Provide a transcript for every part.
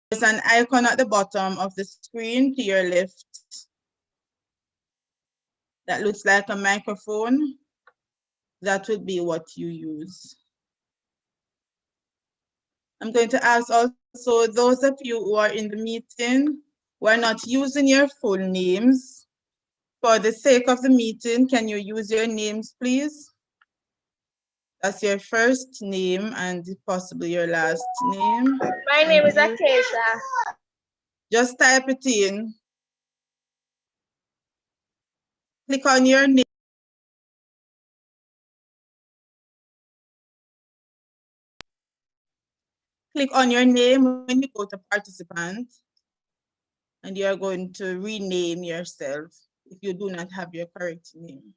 There's an icon at the bottom of the screen to your left that looks like a microphone. That would be what you use. I'm going to ask also those of you who are in the meeting who are not using your full names. For the sake of the meeting, can you use your names, please? That's your first name and possibly your last name. My name is Akesha. Just type it in. Click on your name. Click on your name when you go to participant, and you're going to rename yourself if you do not have your correct name.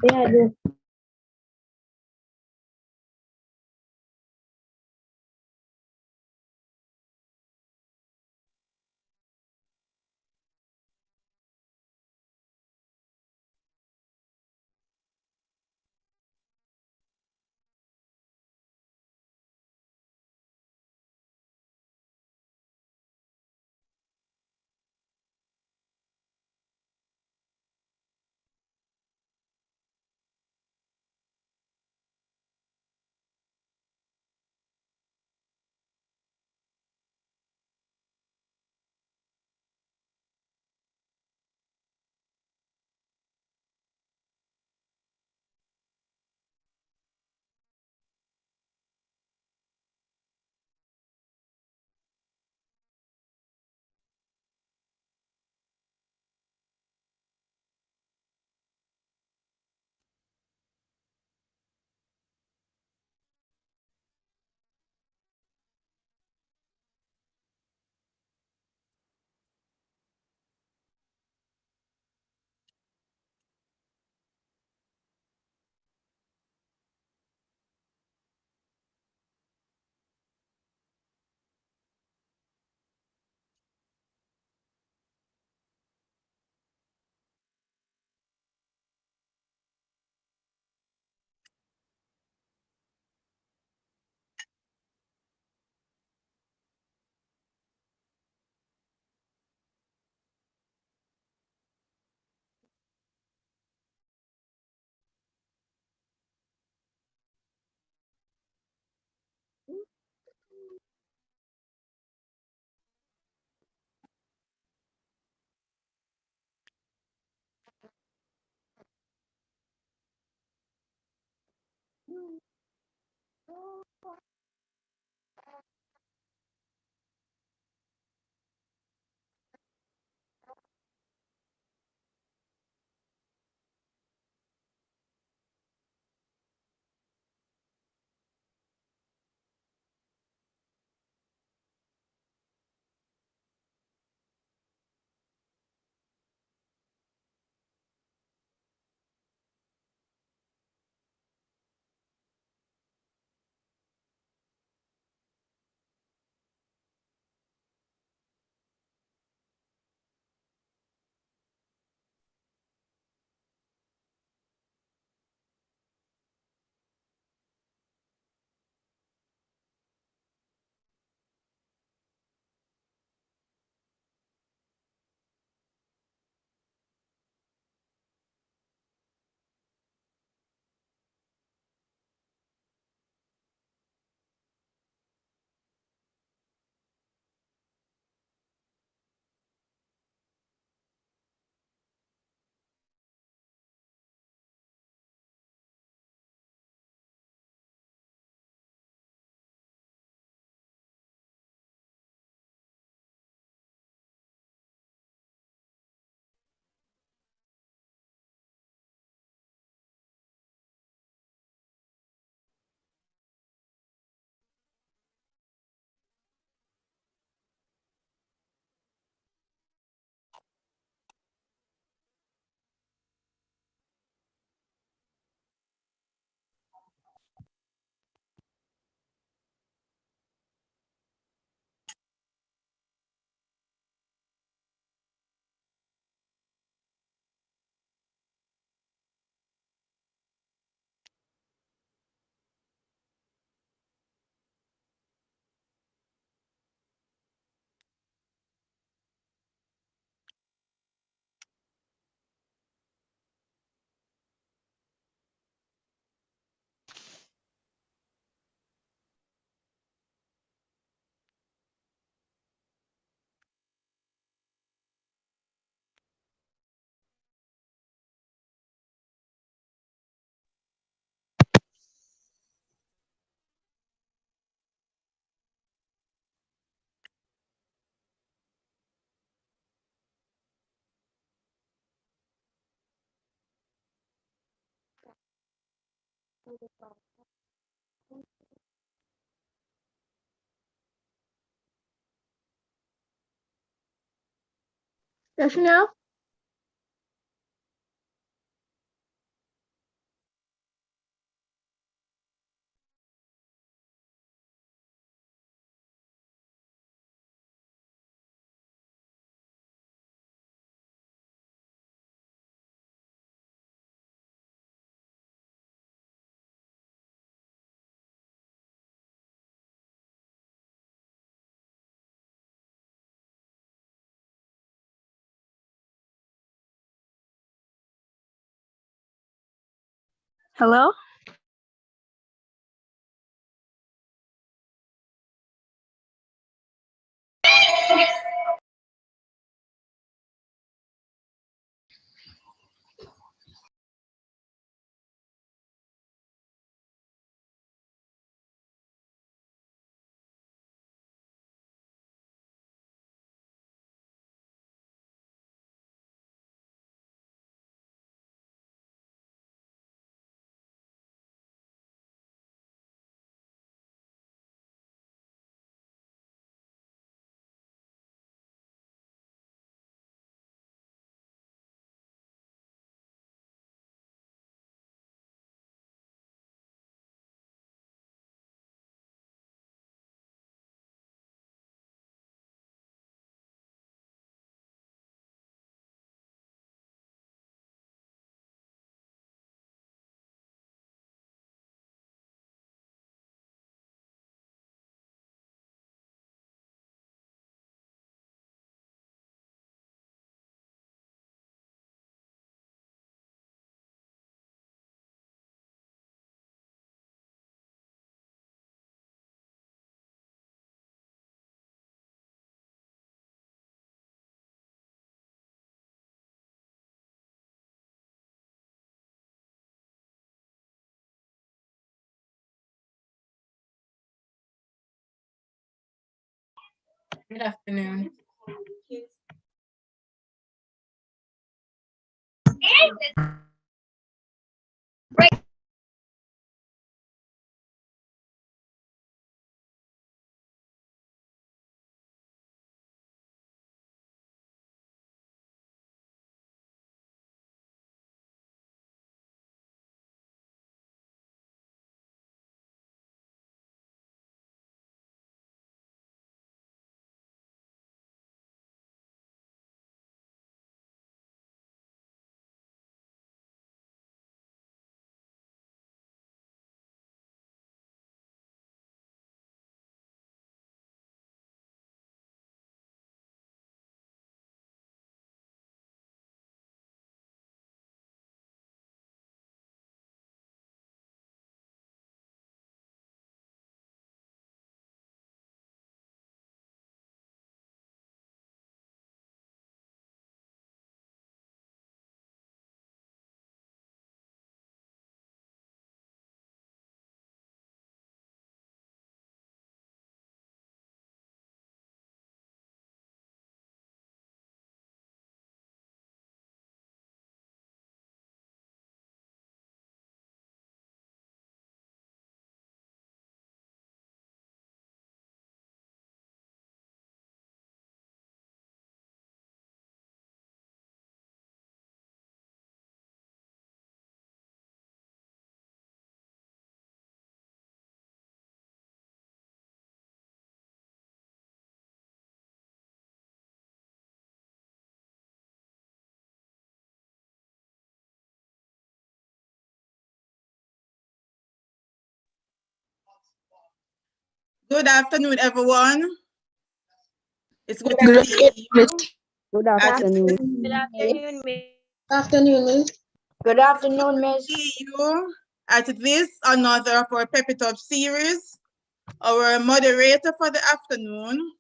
Yeah, Yes, now? Hello? Good afternoon. Good afternoon, everyone. It's good to see you. Good afternoon. Good afternoon, Miss. Afternoon, Miss. Good afternoon, Miss. See you at this another of our PEP Up series. Our moderator for the afternoon,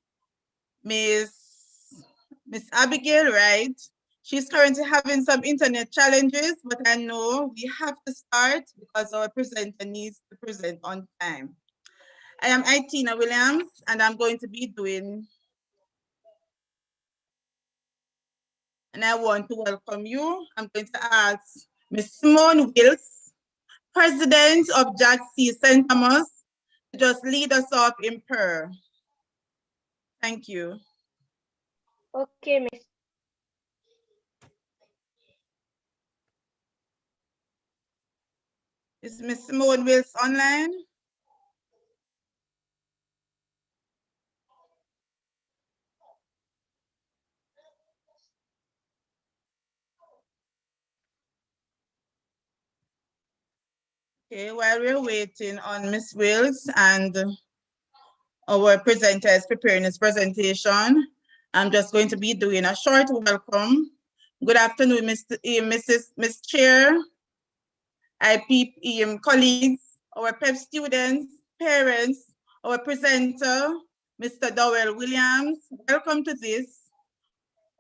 Miss Abigail Wright. She's currently having some internet challenges, but I know we have to start because our presenter needs to present on time. I am Itina Williams, and I'm going to be doing, and I want to welcome you. I'm going to ask Miss Simone Wills President of Jack C. St. Thomas to just lead us off in prayer. Thank you. Okay, Miss. Is Miss Simone Wills online? Okay, while we're waiting on Miss Wills and our presenter is preparing his presentation, I'm just going to be doing a short welcome. Good afternoon, Miss Chair, IPEM colleagues, our PEP students, parents, our presenter, Mr. Dowell Williams. Welcome to this,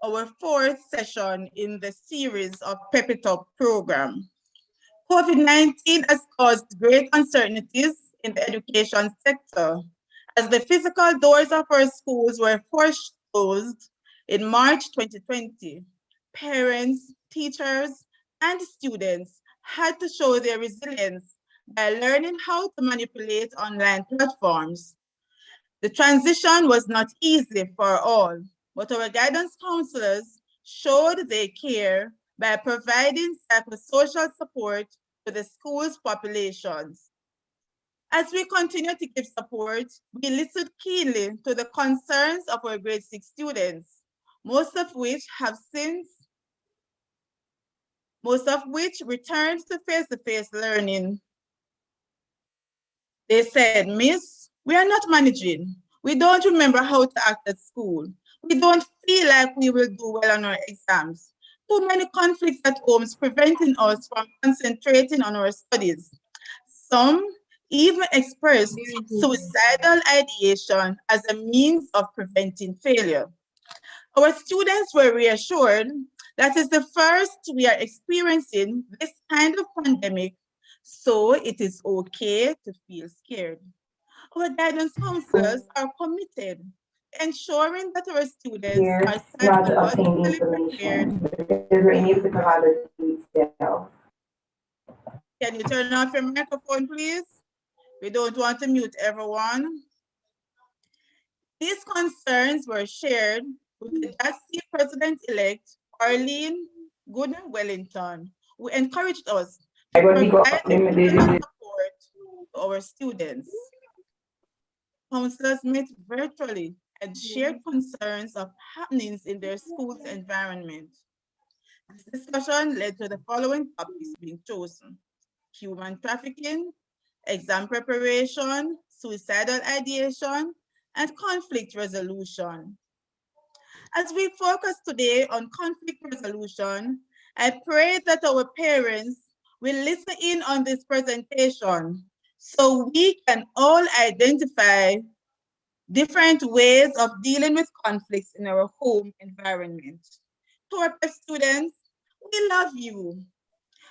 our fourth session in the series of PEP It Up program. COVID-19 has caused great uncertainties in the education sector as the physical doors of our schools were forced closed in March 2020. Parents, teachers, and students had to show their resilience by learning how to manipulate online platforms. The transition was not easy for all, but our guidance counselors showed they care by providing psychosocial support to the school's populations. As we continue to give support, we listened keenly to the concerns of our grade 6 students, most of which returned to face-to-face learning. They said, "Miss, we are not managing. We don't remember how to act at school. We don't feel like we will do well on our exams. Too many conflicts at home is preventing us from concentrating on our studies." Some even expressed suicidal ideation as a means of preventing failure. Our students were reassured that it's the first we are experiencing this kind of pandemic, so it is okay to feel scared. Our guidance counselors are committed, ensuring that our students are psychologically prepared. Can you turn off your microphone, please? We don't want to mute everyone. These concerns were shared with the JASC President-elect, Arlene Gooden Wellington, who encouraged us to provide additional support to our students. Counselors met virtually and shared concerns of happenings in their school's environment. This discussion led to the following topics being chosen: human trafficking, exam preparation, suicidal ideation, and conflict resolution. As we focus today on conflict resolution, I pray that our parents will listen in on this presentation so we can all identify different ways of dealing with conflicts in our home environment. To our students, we love you.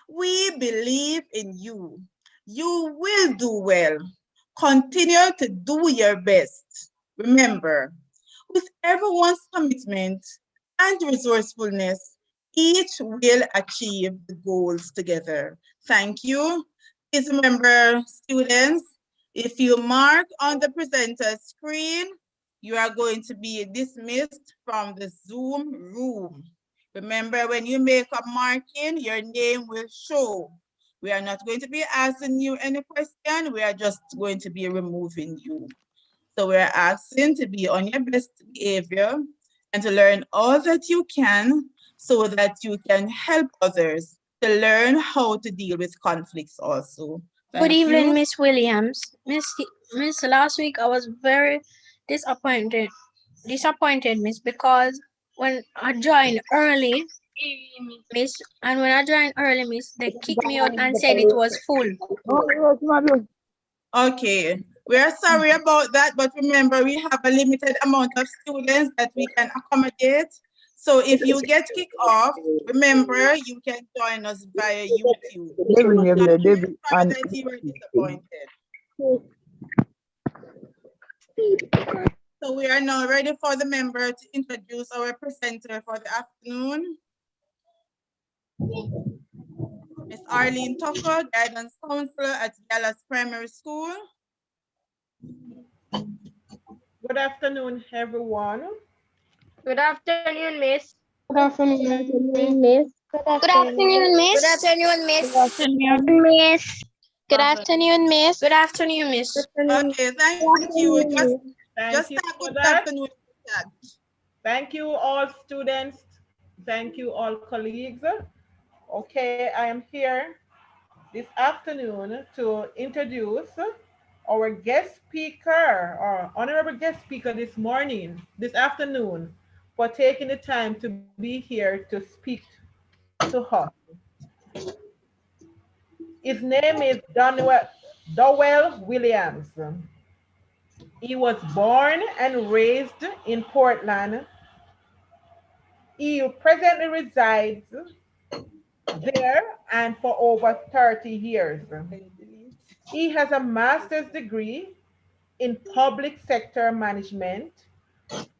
We believe in you. You will do well. Continue to do your best. Remember, with everyone's commitment and resourcefulness, each will achieve the goals together. Thank you. Please remember, students, if you mark on the presenter screen, you are going to be dismissed from the Zoom room. Remember, when you make a marking, your name will show. We are not going to be asking you any question. We are just going to be removing you. So we're asking to be on your best behavior and to learn all that you can so that you can help others to learn how to deal with conflicts also. Good evening, Miss Williams. Miss, last week I was very disappointed, Miss, because when I joined early, Miss, they kicked me out and said it was full. Okay, we are sorry about that, but remember we have a limited amount of students that we can accommodate. So if you get kicked off, remember you can join us via YouTube. Sorry that you were disappointed. So we are now ready for the member to introduce our presenter for the afternoon. Miss Arlene Tucker, Guidance Counselor at Dallas Primary School. Good afternoon, everyone. Good afternoon, Miss. Good afternoon, Miss. Good afternoon, Miss. Good afternoon, Miss. Good afternoon, Miss. Good afternoon, Miss. Good afternoon, Miss. Okay, thank you. Thank Just you type for good that. afternoon in the chat. Thank you, all students. Thank you, all colleagues. Okay, I am here this afternoon to introduce our guest speaker, or honorable guest speaker this afternoon, for taking the time to be here to speak to us. His name is Dowell Williams. He was born and raised in Portland. He presently resides there and for over 30 years. He has a master's degree in public sector management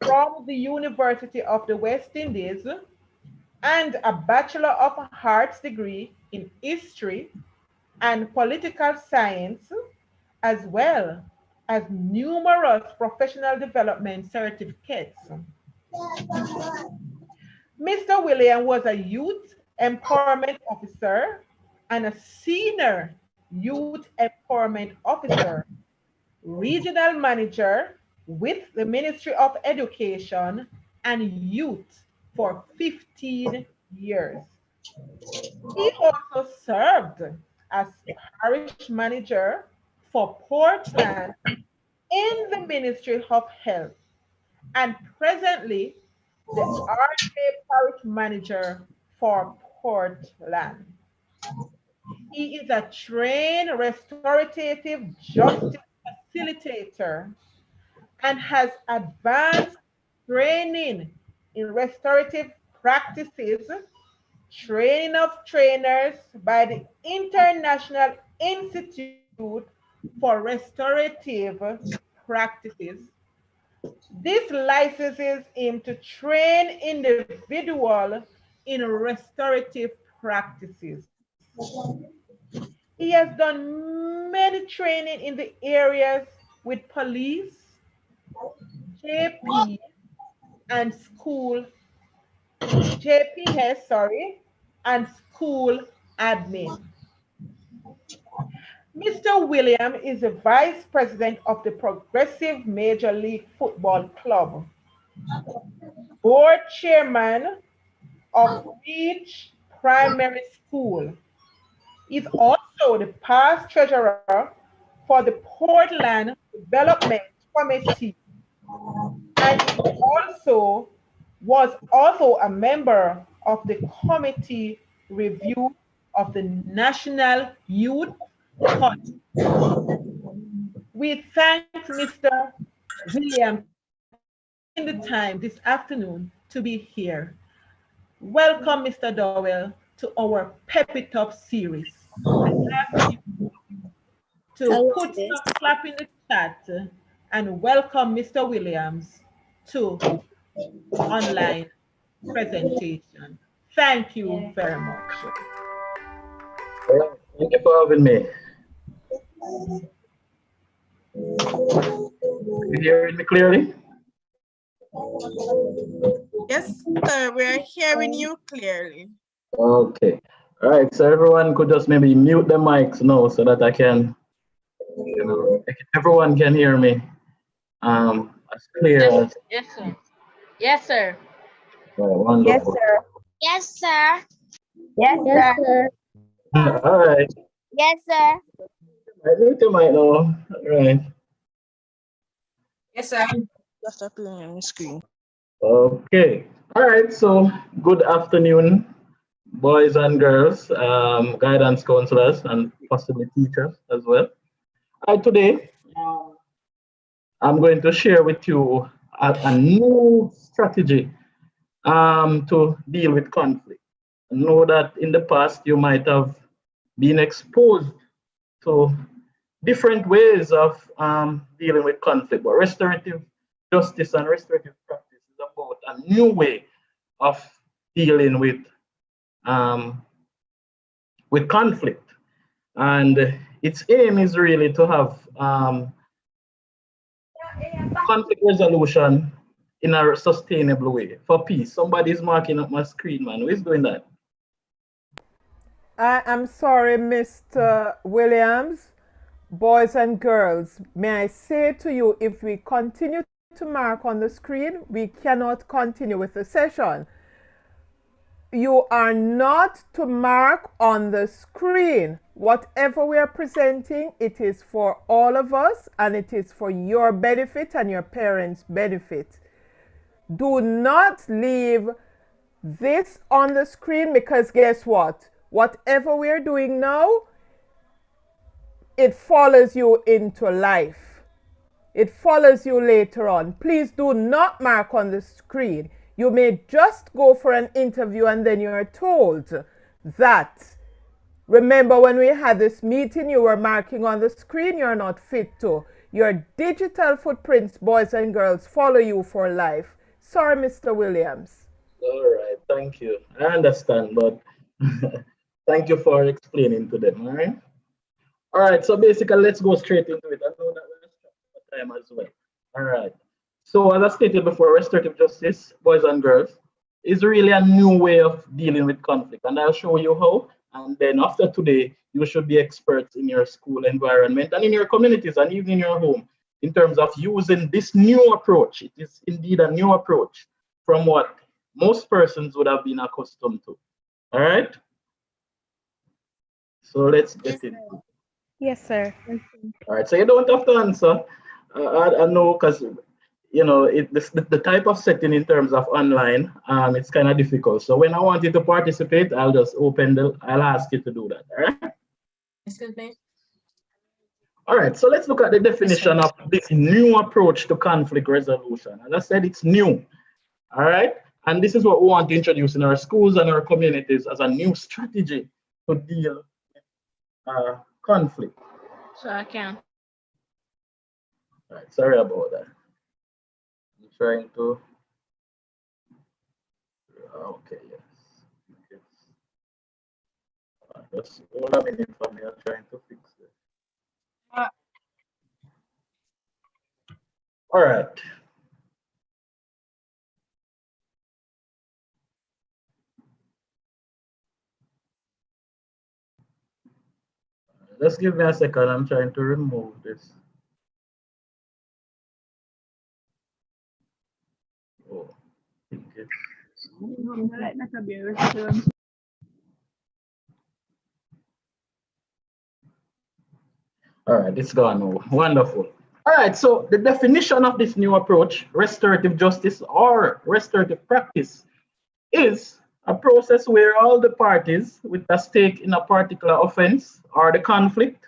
from the University of the West Indies and a Bachelor of Arts degree in history and political science, as well as numerous professional development certificates. Mr. William was a youth empowerment officer and a senior youth empowerment officer, regional manager with the Ministry of Education and Youth for 15 years. He also served as parish manager for Portland in the Ministry of Health and presently the RA Parish Manager for Portland. He is a trained restorative justice facilitator and has advanced training in restorative practices, training of trainers by the International Institute for Restorative Practices. This licenses him to train individuals in restorative practices. He has done many training in the areas with police, JP, and school, JPS, and school admin. Mr. William is the vice president of the Progressive Major League Football Club, board chairman of Reach Primary School. He's also the past treasurer for the Portland Development Committee, and he was also a member of the committee review of the National Youth College. We thank Mr. Williams for taking the time this afternoon to be here. Welcome, Mr. Dowell, to our Pep It Up series. I ask you to put some clap in the chat and welcome Mr. Williams to online presentation. Thank you very much. Thank you for having me. You hearing me clearly? Yes, sir, we're hearing you clearly. Okay. All right. So everyone could just maybe mute the mics now so that I can, everyone can hear me as clear as. Yes, sir. Yes, sir. Wonderful. Yes, sir. Yes, sir. Yes, sir. All right. Yes, sir. I mute the mic now. All right. Yes, sir. Just appearing on the screen. Okay. All right. So good afternoon, boys and girls, guidance counselors, and possibly teachers as well. Today, I'm going to share with you a new strategy to deal with conflict. I know that in the past you might have been exposed to different ways of dealing with conflict, but restorative justice and restorative practice is about a new way of dealing with with conflict. And its aim is really to have conflict resolution in a sustainable way for peace. Somebody's marking up my screen, man. Who is doing that? I am sorry, Mr. Williams. Boys and girls, may I say to you, if we continue to mark on the screen, we cannot continue with the session. You are not to mark on the screen. Whatever we are presenting, it is for all of us, and it is for your benefit and your parents' benefit. Do not leave this on the screen, because guess what? Whatever we are doing now, it follows you into life. It follows you later on. Please do not mark on the screen. You may just go for an interview and then you're told that, remember when we had this meeting, you were marking on the screen, you're not fit to. Your digital footprints, boys and girls, follow you for life. Sorry, Mr. Williams. All right, thank you. I understand, but thank you for explaining to them, all right? All right, so basically, let's go straight into it. I know that we're struck for time as well. All right. So as I stated before, restorative justice, boys and girls, is really a new way of dealing with conflict. And I'll show you how. And then after today, you should be experts in your school environment and in your communities and even in your home in terms of using this new approach. It is indeed a new approach from what most persons would have been accustomed to. All right? So let's get in. Yes, sir. All right, so you don't have to answer. I know, because you know the type of setting in terms of online, it's kind of difficult. So when I want you to participate, I'll just I'll ask you to do that. All right. Excuse me. All right, so let's look at the definition of this new approach to conflict resolution. As I said, it's new. All right, and this is what we want to introduce in our schools and our communities as a new strategy to deal with conflict. So I can. All right, sorry about that. I'm trying to. Okay, yes. Just hold a minute for me. I'm trying to fix it. All right. Just give me a second. I'm trying to remove this. Oh, I think it's. All right, it's gone now. Wonderful. All right, so the definition of this new approach, restorative justice or restorative practice, is a process where all the parties with a stake in a particular offense or the conflict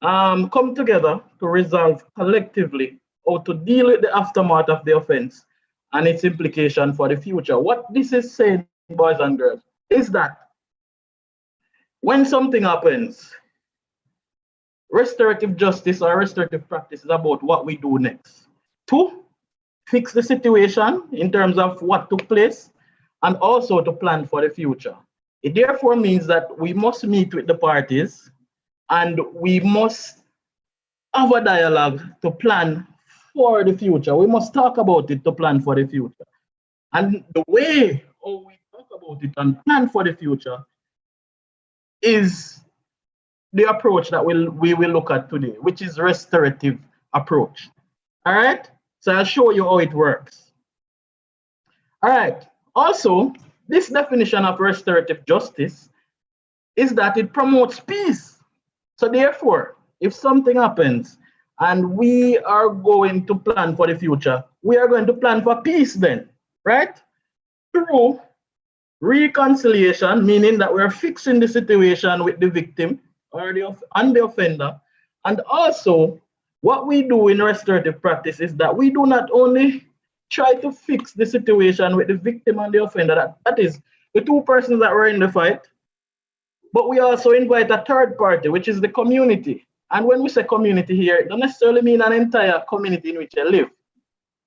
come together to resolve collectively how to deal with the aftermath of the offense and its implication for the future. What this is saying, boys and girls, is that when something happens, restorative justice or restorative practice is about what we do next to fix the situation in terms of what took place and also to plan for the future. It therefore means that we must meet with the parties and we must have a dialogue to plan for the future. We must talk about it to plan for the future. And the way how we talk about it and plan for the future is the approach that we will look at today, which is restorative approach. All right, so I'll show you how it works. All right, also, this definition of restorative justice is that it promotes peace. So therefore, if something happens and we are going to plan for the future, we are going to plan for peace then, right? Through reconciliation, meaning that we're fixing the situation with the victim or the offender. And also, what we do in restorative practice is that we do not only try to fix the situation with the victim and the offender, that is the two persons that were in the fight, but we also invite a third party, which is the community. And when we say community here, it doesn't necessarily mean an entire community in which you live.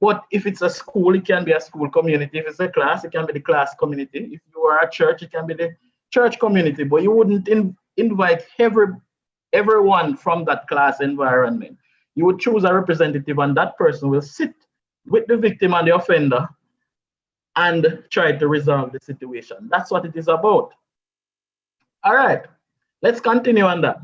But if it's a school, it can be a school community. If it's a class, it can be the class community. If you are a church, it can be the church community, but you wouldn't invite everyone from that class environment. You would choose a representative, and that person will sit with the victim and the offender and try to resolve the situation. That's what it is about. All right, let's continue on that.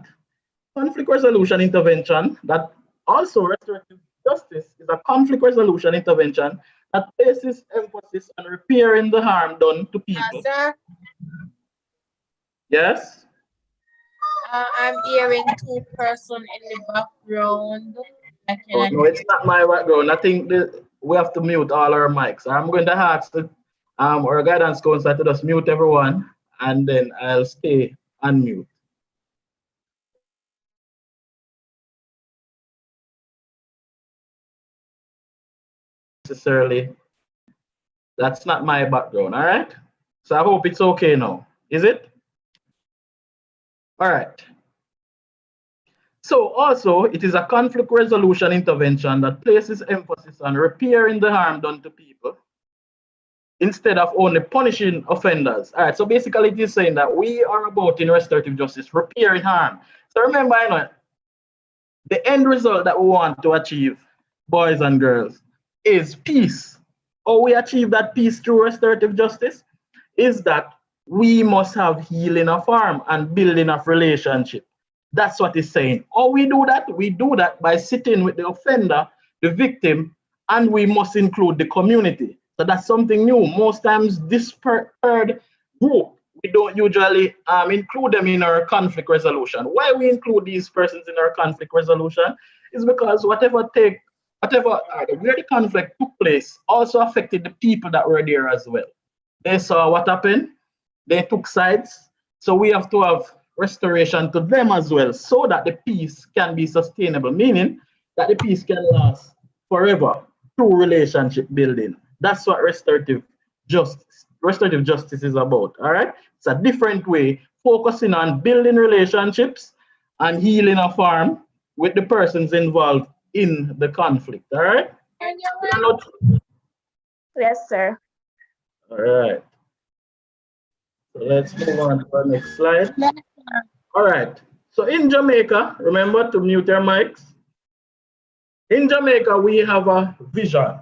Conflict resolution intervention, that also restorative justice, is a conflict resolution intervention that places emphasis on repairing the harm done to people. Sir, Yes? I'm hearing two person in the background. I Oh, cannot no, it's not my background. I think we have to mute all our mics. I'm going to ask our guidance counselor to just mute everyone, and then I'll stay unmute. Necessarily, that's not my background, all right? So I hope it's okay now. Is it? All right. So also, it is a conflict resolution intervention that places emphasis on repairing the harm done to people instead of only punishing offenders. All right, so basically it is saying that we are about in restorative justice, repairing harm. So remember, you know, the end result that we want to achieve, boys and girls, is peace. How we achieve that peace through restorative justice is that we must have healing of harm and building of relationship. That's what it's saying. How we do that? We do that by sitting with the offender, the victim, and we must include the community. So that's something new. Most times this third group, we don't usually include them in our conflict resolution. Why we include these persons in our conflict resolution is because where the conflict took place also affected the people that were there as well. They saw what happened, they took sides, so we have to have restoration to them as well, so that the peace can be sustainable, meaning that the peace can last forever through relationship building. That's what restorative justice is about. All right, it's a different way, focusing on building relationships and healing of harm with the persons involved in the conflict. All right. Yes, sir. All right. So let's move on to our next slide. All right. So in Jamaica, remember to mute your mics. In Jamaica, we have a vision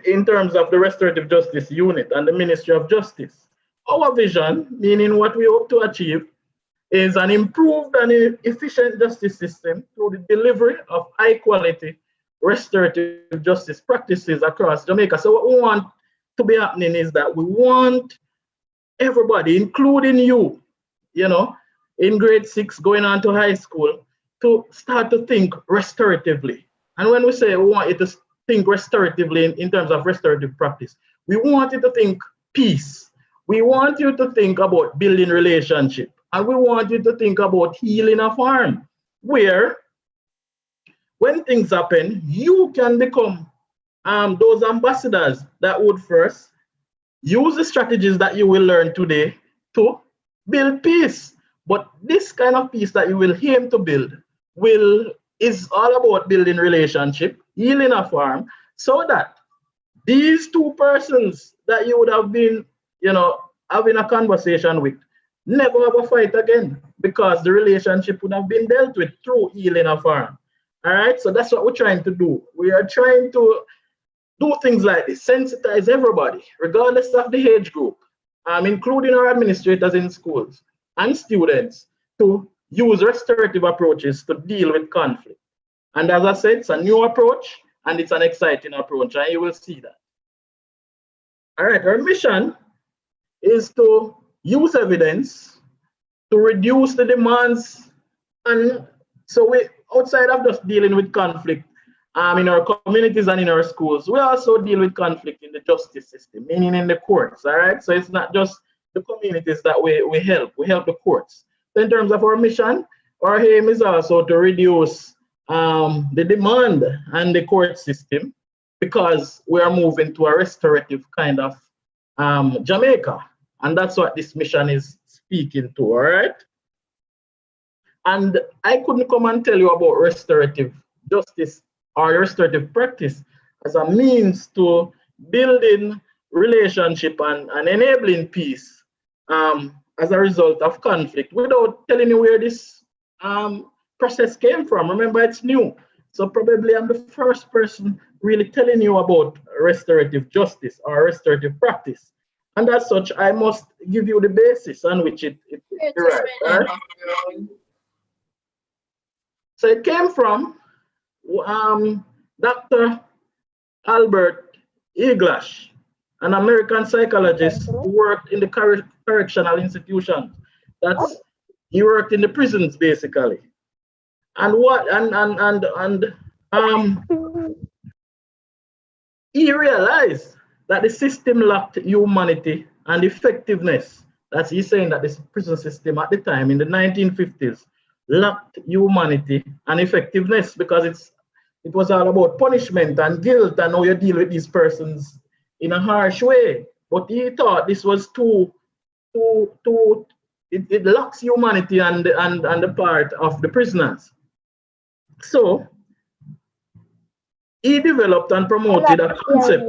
in terms of the Restorative Justice Unit and the Ministry of Justice. Our vision, meaning what we hope to achieve, is an improved and efficient justice system through the delivery of high-quality restorative justice practices across Jamaica. So what we want to be happening is that we want everybody, including you, in grade 6 going on to high school, to start to think restoratively. And when we say we want you to think restoratively in terms of restorative practice, we want you to think peace. We want you to think about building relationship. And we want you to think about healing of harm, where when things happen, you can become those ambassadors that would first use the strategies that you will learn today to build peace. But this kind of peace that you will aim to build is all about building relationship, healing of harm, so that these two persons that you would have been, having a conversation with, never have a fight again, because the relationship would have been dealt with through healing of harm. All right, so that's what we're trying to do. We are trying to do things like this, sensitize everybody, regardless of the age group, including our administrators in schools and students, to use restorative approaches to deal with conflict. And as I said, it's a new approach and it's an exciting approach, and you will see that. All right, our mission is to use evidence to reduce the demands. And so we, outside of just dealing with conflict in our communities and in our schools, we also deal with conflict in the justice system, meaning in the courts. All right, so it's not just the communities that we help the courts. So in terms of our mission, our aim is also to reduce the demand and the court system, because we are moving to a restorative kind of Jamaica. And that's what this mission is speaking to, all right? And I couldn't come and tell you about restorative justice or restorative practice as a means to building relationship and enabling peace as a result of conflict without telling you where this process came from. Remember, it's new. So probably I'm the first person really telling you about restorative justice or restorative practice. And as such, I must give you the basis on which it derives. Right? So it came from Dr. Albert Eglash, an American psychologist who worked in the correctional institutions. He worked in the prisons basically. And he realized that the system lacked humanity and effectiveness. That's he's saying that this prison system at the time in the 1950s lacked humanity and effectiveness because it was all about punishment and guilt and how you deal with these persons in a harsh way. But he thought this was it lacks humanity and the part of the prisoners. So he developed and promoted a concept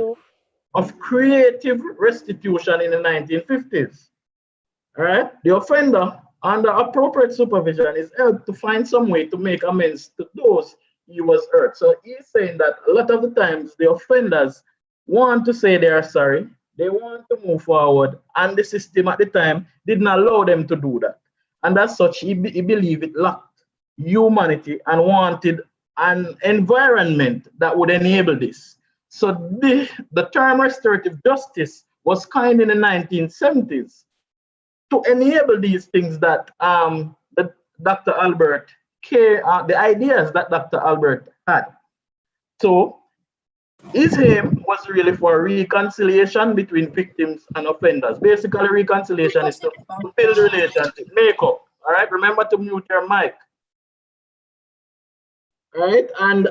of creative restitution in the 1950s. All right, the offender under appropriate supervision is helped to find some way to make amends to those he was hurt. So he's saying that a lot of the times the offenders want to say they are sorry, they want to move forward, and the system at the time didn't allow them to do that. And as such, he believed it lacked humanity and wanted an environment that would enable this. So the term restorative justice was coined in the 1970s to enable these things that Dr. Albert the ideas that Dr. Albert had. So his aim was really for reconciliation between victims and offenders. Basically, reconciliation is to build relationship, make up. All right, remember to mute your mic. All right, and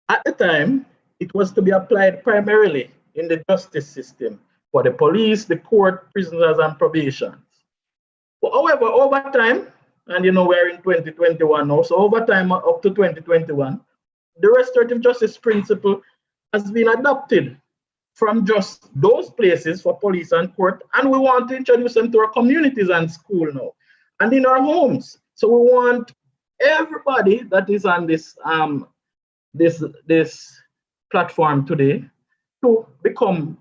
at the time, it was to be applied primarily in the justice system for the police, the court, prisoners, and probation. But however, over time, and you know we're in 2021 now, so over time up to 2021, the restorative justice principle has been adopted from just those places for police and court, and we want to introduce them to our communities and school now, and in our homes. So we want everybody that is on this this platform today to become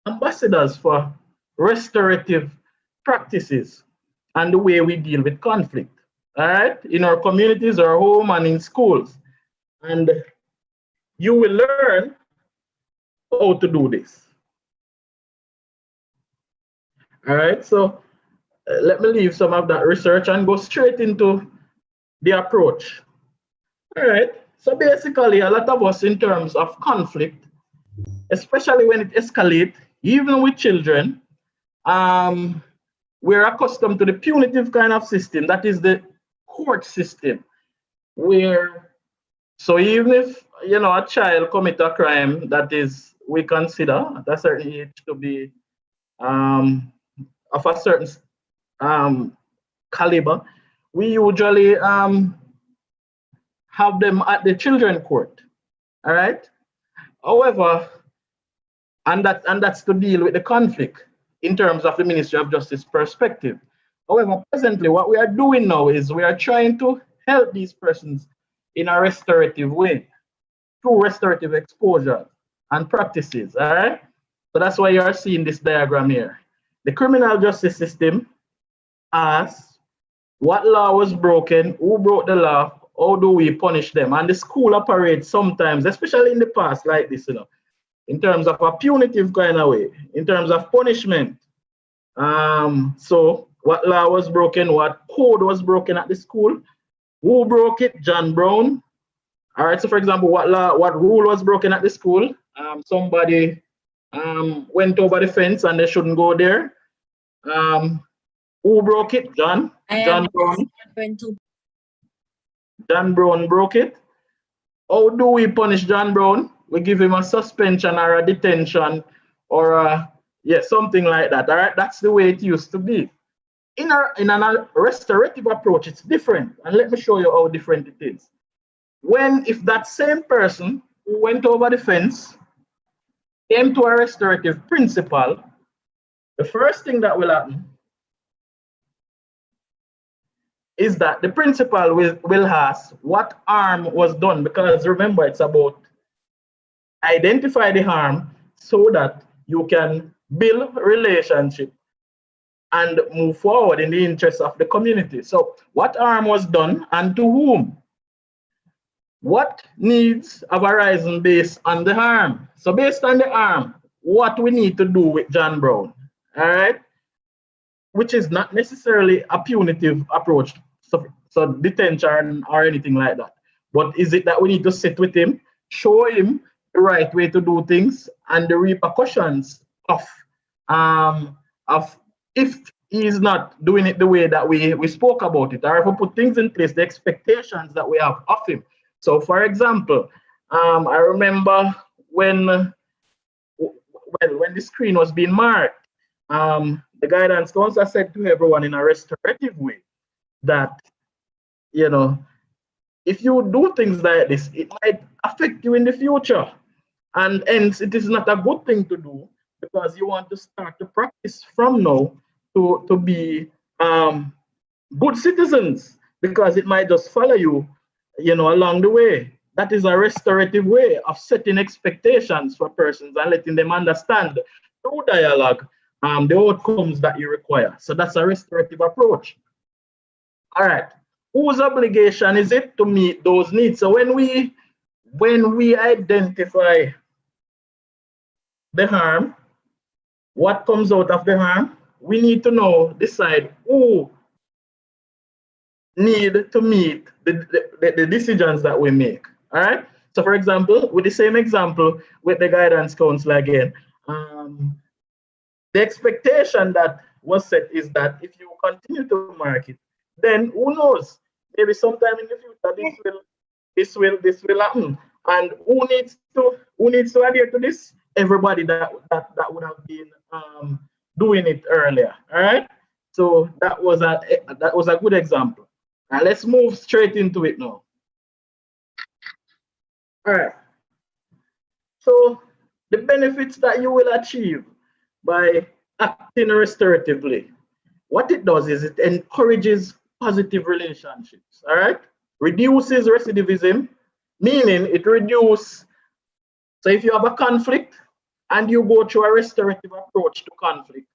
ambassadors for restorative practices and the way we deal with conflict, all right, in our communities, our home, and in schools. And you will learn how to do this. All right, so let me leave some of that research and go straight into the approach. All right, so basically a lot of us in terms of conflict, especially when it escalates, even with children, we're accustomed to the punitive kind of system, that is the court system, where, so even if, you know, a child commit a crime that is, we consider at a certain age to be of a certain caliber, we usually have them at the children court, all right? However, and that's to deal with the conflict in terms of the Ministry of Justice perspective. However, presently, what we are doing now is we are trying to help these persons in a restorative way through restorative exposure and practices, all right? So that's why you are seeing this diagram here. The criminal justice system asks what law was broken, who broke the law, how do we punish them? And the school operates sometimes, especially in the past like this, you know, in terms of a punitive kind of way, in terms of punishment. So what law was broken, what code was broken at the school, who broke it, John Brown. All right, so for example, what rule was broken at the school? Somebody went over the fence and they shouldn't go there. Who broke it? John Brown. John Brown broke it. How do we punish John Brown? We give him a suspension or a detention or something like that. All right, that's the way it used to be. In a restorative approach, it's different. And let me show you how different it is. If that same person who went over the fence came to a restorative principle, the first thing that will happen is that the principal will ask what harm was done, because remember, it's about identify the harm so that you can build relationship and move forward in the interest of the community. So what harm was done and to whom? What needs have arisen based on the harm? So based on the harm, what we need to do with John Brown, all right? Which is not necessarily a punitive approach, so detention or anything like that. But is it that we need to sit with him, show him the right way to do things and the repercussions of if he is not doing it the way that we spoke about it, or if we put things in place, the expectations that we have of him. So for example, I remember when the screen was being marked, the guidance counselor said to everyone in a restorative way that, you know, if you do things like this, it might affect you in the future. And hence, it is not a good thing to do, because you want to start to practice from now to be good citizens, because it might just follow you, you know, along the way. That is a restorative way of setting expectations for persons and letting them understand through dialogue the outcomes that you require. So that's a restorative approach. All right, whose obligation is it to meet those needs? So when we identify the harm, what comes out of the harm, we need to decide who need to meet the decisions that we make. All right. So for example, with the same example with the guidance counselor again, the expectation that was set is that if you continue to mark it, then who knows, maybe sometime in the future this will happen. And who needs to adhere to this? Everybody that would have been doing it earlier. All right. So that was a good example. Now let's move straight into it now. All right. So the benefits that you will achieve by acting restoratively, what it does is it encourages positive relationships. All right. Reduces recidivism, meaning it reduces. So if you have a conflict and you go through a restorative approach to conflict,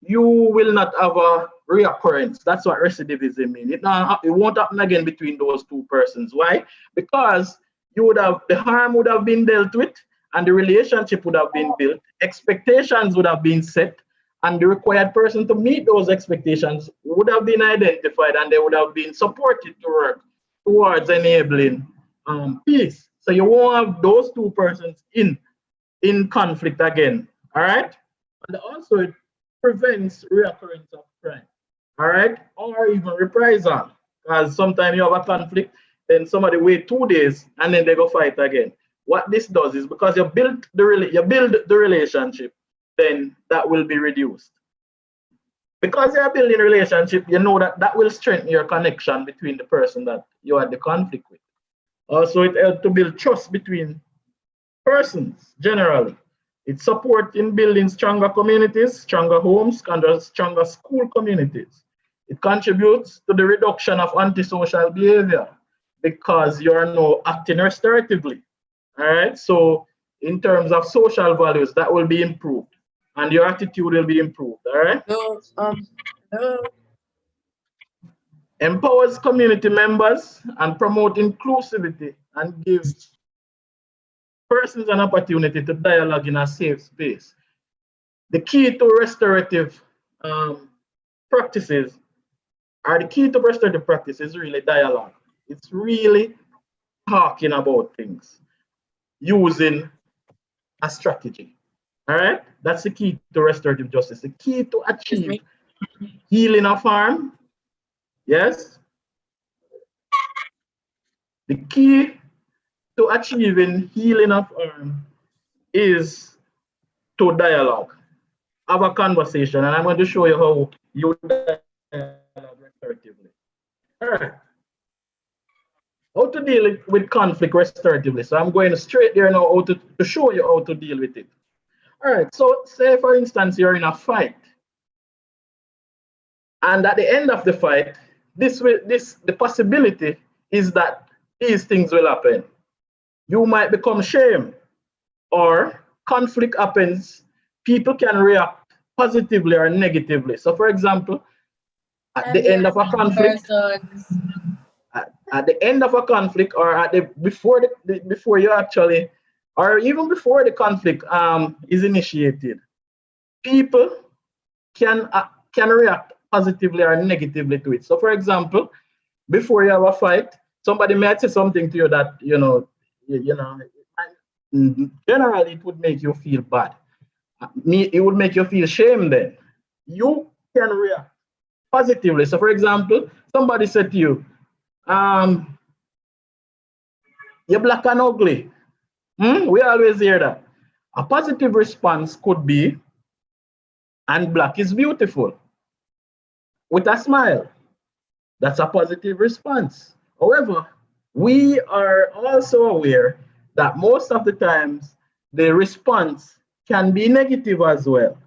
you will not have a reoccurrence. That's what recidivism means. It won't happen again between those two persons. Why? Because the harm would have been dealt with and the relationship would have been built, expectations would have been set, and the required person to meet those expectations would have been identified, and they would have been supported to work towards enabling peace. So you won't have those two persons in conflict again. All right. And also it prevents reoccurrence of crime. All right, or even reprisal. Because sometimes you have a conflict, then somebody wait 2 days and then they go fight again. What this does is, because you build the relationship, then that will be reduced. Because you're building a relationship, you know that will strengthen your connection between the person that you had the conflict with. Also, it helps to build trust between persons generally. It supports in building stronger communities, stronger homes, and stronger school communities. It contributes to the reduction of antisocial behavior because you are now acting restoratively. All right. So in terms of social values, that will be improved, and your attitude will be improved. All right. Empowers community members and promote inclusivity and gives persons an opportunity to dialogue in a safe space. The key to restorative practices is really dialogue. It's really talking about things using a strategy. All right, that's the key to restorative justice. The key to achieve healing of harm. Yes. The key to achieving healing of harm is to dialogue. Have a conversation, and I'm going to show you how you dialogue restoratively. All right. How to deal with conflict restoratively. So I'm going straight there now to show you how to deal with it. All right, so say for instance, you're in a fight. And at the end of the fight, the possibility is that these things will happen. You might become shame, or conflict happens. People can react positively or negatively. So for example, at the end of a conflict, at the end of a conflict, or at the before you actually, or even before the conflict is initiated, people can react positively or negatively to it. So for example, before you have a fight, somebody might say something to you that generally it would make you feel bad. It would make you feel shame. Then you can react positively. So for example, somebody said to you, you're black and ugly. We always hear that. A positive response could be, and black is beautiful, with a smile. That's a positive response. However, we are also aware that most of the times the response can be negative as well.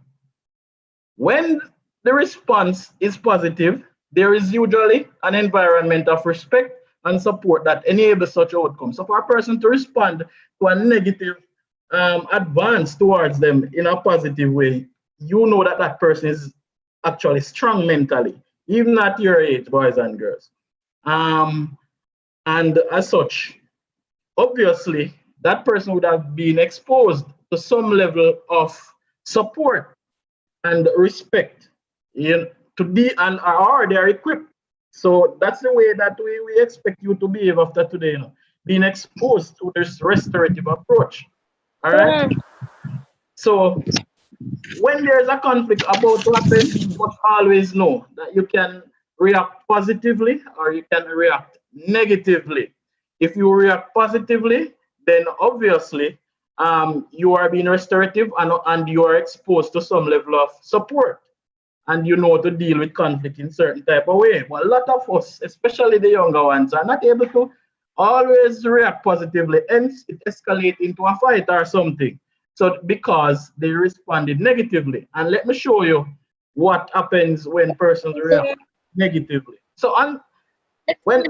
When the response is positive, there is usually an environment of respect and support that enables such outcomes. So for a person to respond to a negative advance towards them in a positive way, you know that that person is actually strong mentally, even at your age, boys and girls. And as such, obviously, that person would have been exposed to some level of support and respect, to be, and or they are equipped. So that's the way that we expect you to behave after today, being exposed to this restorative approach. All right. So when there's a conflict about to happen, you must always know that you can react positively or you can react negatively. If you react positively, then obviously you are being restorative, and you are exposed to some level of support, and you know to deal with conflict in certain type of way. But a lot of us, especially the younger ones, are not able to always react positively. Hence, it escalates into a fight or something. So because they responded negatively. And let me show you what happens when persons react negatively. So when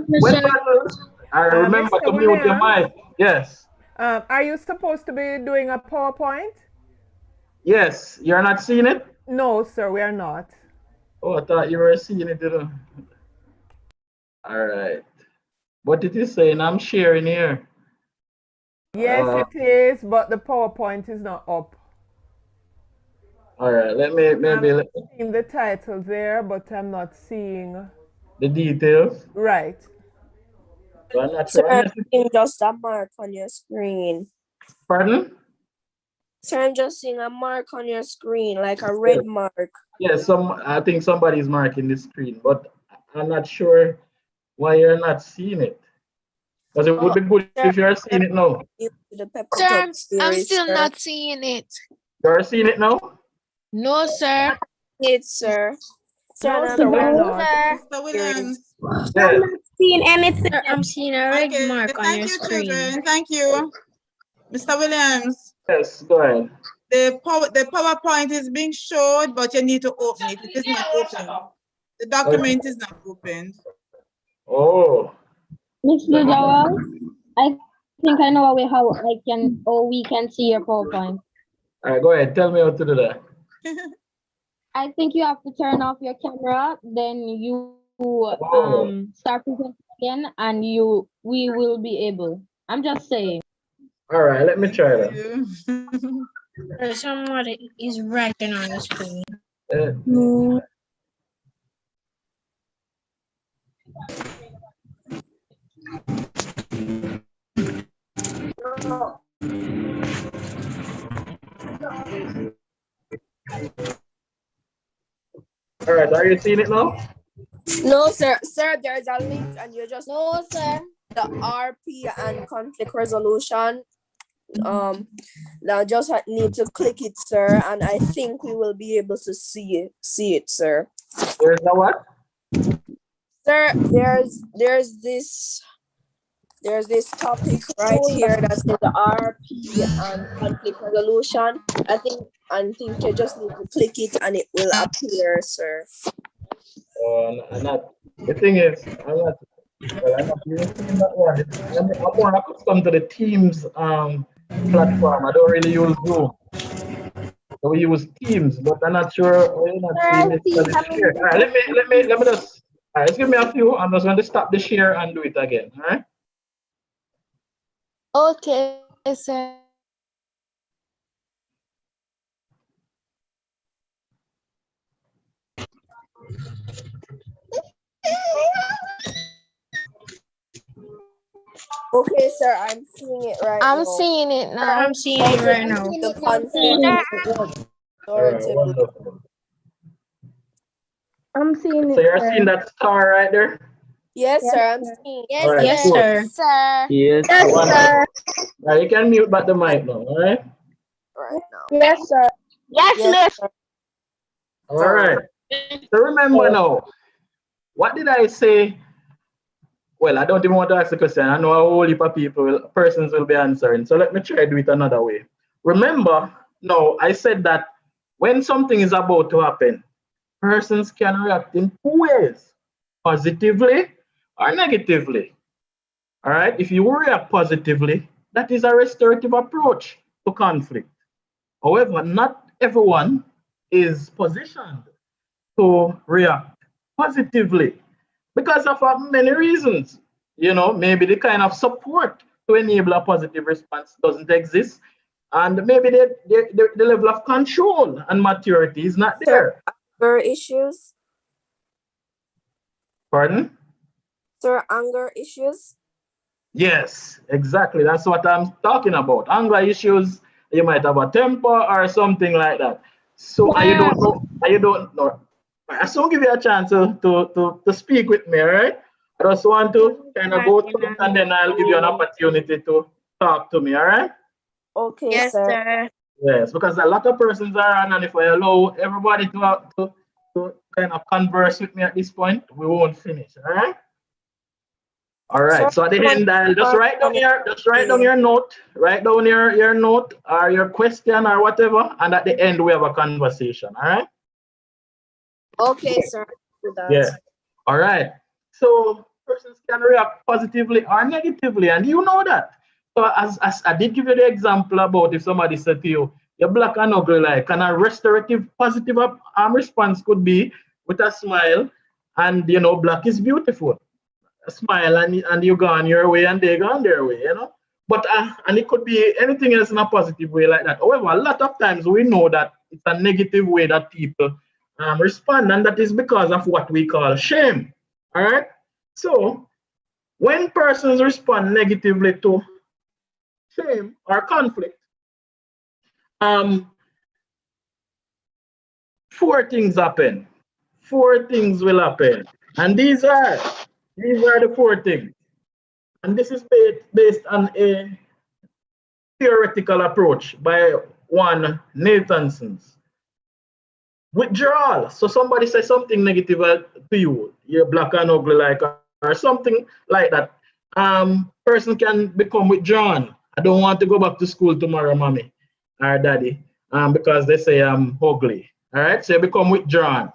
I remember to mute your mic. Yes. Are you supposed to be doing a PowerPoint? Yes. You're not seeing it? No, sir, we are not. Oh, I thought you were seeing it. All right. But it is saying I'm sharing here. Yes, it is, but the PowerPoint is not up. All right. Let me I'm seeing the title there, but I'm not seeing the details. Right. So I'm not Sir, sure. I'm seeing just a mark on your screen. Pardon? Sir, I'm just seeing a mark on your screen, like a red mark. Yes, I think somebody's marking the screen, but I'm not sure why you're not seeing it. Because it would be good Sir, if you're seeing it now. Sir, I'm still not seeing it. You're seeing it now? No, sir. It's sir. No, sir, we're not. Mr. Williams. Yes. Seeing anything. I'm seeing a red Okay, mark on thank your you, screen. children. Thank you. Mr. Williams, Yes, go ahead. the PowerPoint is being showed, but you need to open it. It is not open. The document is not opened. Oh. Mr. Dowell, I think I know how we can see your PowerPoint. All right, go ahead. Tell me how to do that. I think you have to turn off your camera, then you start presenting again, and we will be able. I'm just saying. All right, let me try that. Somebody is writing on the screen. All right, are you seeing it now? No, sir. Sir, there's a link and you just no, sir. The RP and conflict resolution. Now just need to click it, sir, and I think we will be able to see it, sir. There's no what? Sir, there's this there's this topic right here that says RP and conflict resolution. I think you just need to click it and it will appear, sir. And that, the thing is, I'm not really seeing that one. I'm more accustomed to the Teams platform. I don't really use Zoom. So we use Teams, but I'm not sure we're not seeing it because it's shared. All right, let me just. All right, just give me a few. I'm just going to stop the share and do it again. All right. Okay, sir. Okay, sir, I'm seeing it right now. I'm seeing it now. I'm seeing it right now. The conflict. All right, wonderful. I'm seeing it. So you're seeing that star right there? Yes, sir, I'm seeing it. All right, Yes, cool. sir. Sir. Yes, sir. Now you can mute back the mic now, all right? Right now. Yes, sir. Yes, sir. All right. So remember now, what did I say? Well, I don't even want to ask the question. I know a whole heap of persons will be answering. So let me try to do it another way. Remember, now I said that when something is about to happen, persons can react in two ways, positively or negatively. All right. If you react positively, that is a restorative approach to conflict. However, not everyone is positioned to react positively because of many reasons. You know, maybe the kind of support to enable a positive response doesn't exist, and maybe the level of control and maturity is not there. Anger issues? Pardon? Sir, anger issues? Yes, exactly. That's what I'm talking about. Anger issues, you might have a temper or something like that. So and you don't know. I still give you a chance to speak with me, all right? I just want to kind of go through it and then I'll give you an opportunity to talk to me, all right? Okay, Yes, sir. Yes, because a lot of persons are on, and if I allow everybody to kind of converse with me at this point, we won't finish, all right? All right. So at the end, I'll just write down your note, write down your note or your question or whatever, and at the end we have a conversation. All right. Okay, sir. Yeah. All right. So persons can react positively or negatively, and you know that. So as I did give you the example about if somebody said to you, "You're black and ugly," like, and a restorative positive response could be with a smile, and you know, black is beautiful. A smile and you gone your way and they gone their way, you know. But and it could be anything else in a positive way like that. However, a lot of times we know that it's a negative way that people respond, and that is because of what we call shame. All right. So when persons respond negatively to shame or conflict, four things happen. Four things will happen, and these are the four things. And this is based on a theoretical approach by one Nathanson's. Withdrawal. So somebody says something negative to you, you're black and ugly like, or something like that. Person can become withdrawn. I don't want to go back to school tomorrow, mommy or daddy, because they say I'm ugly. All right, so you become withdrawn.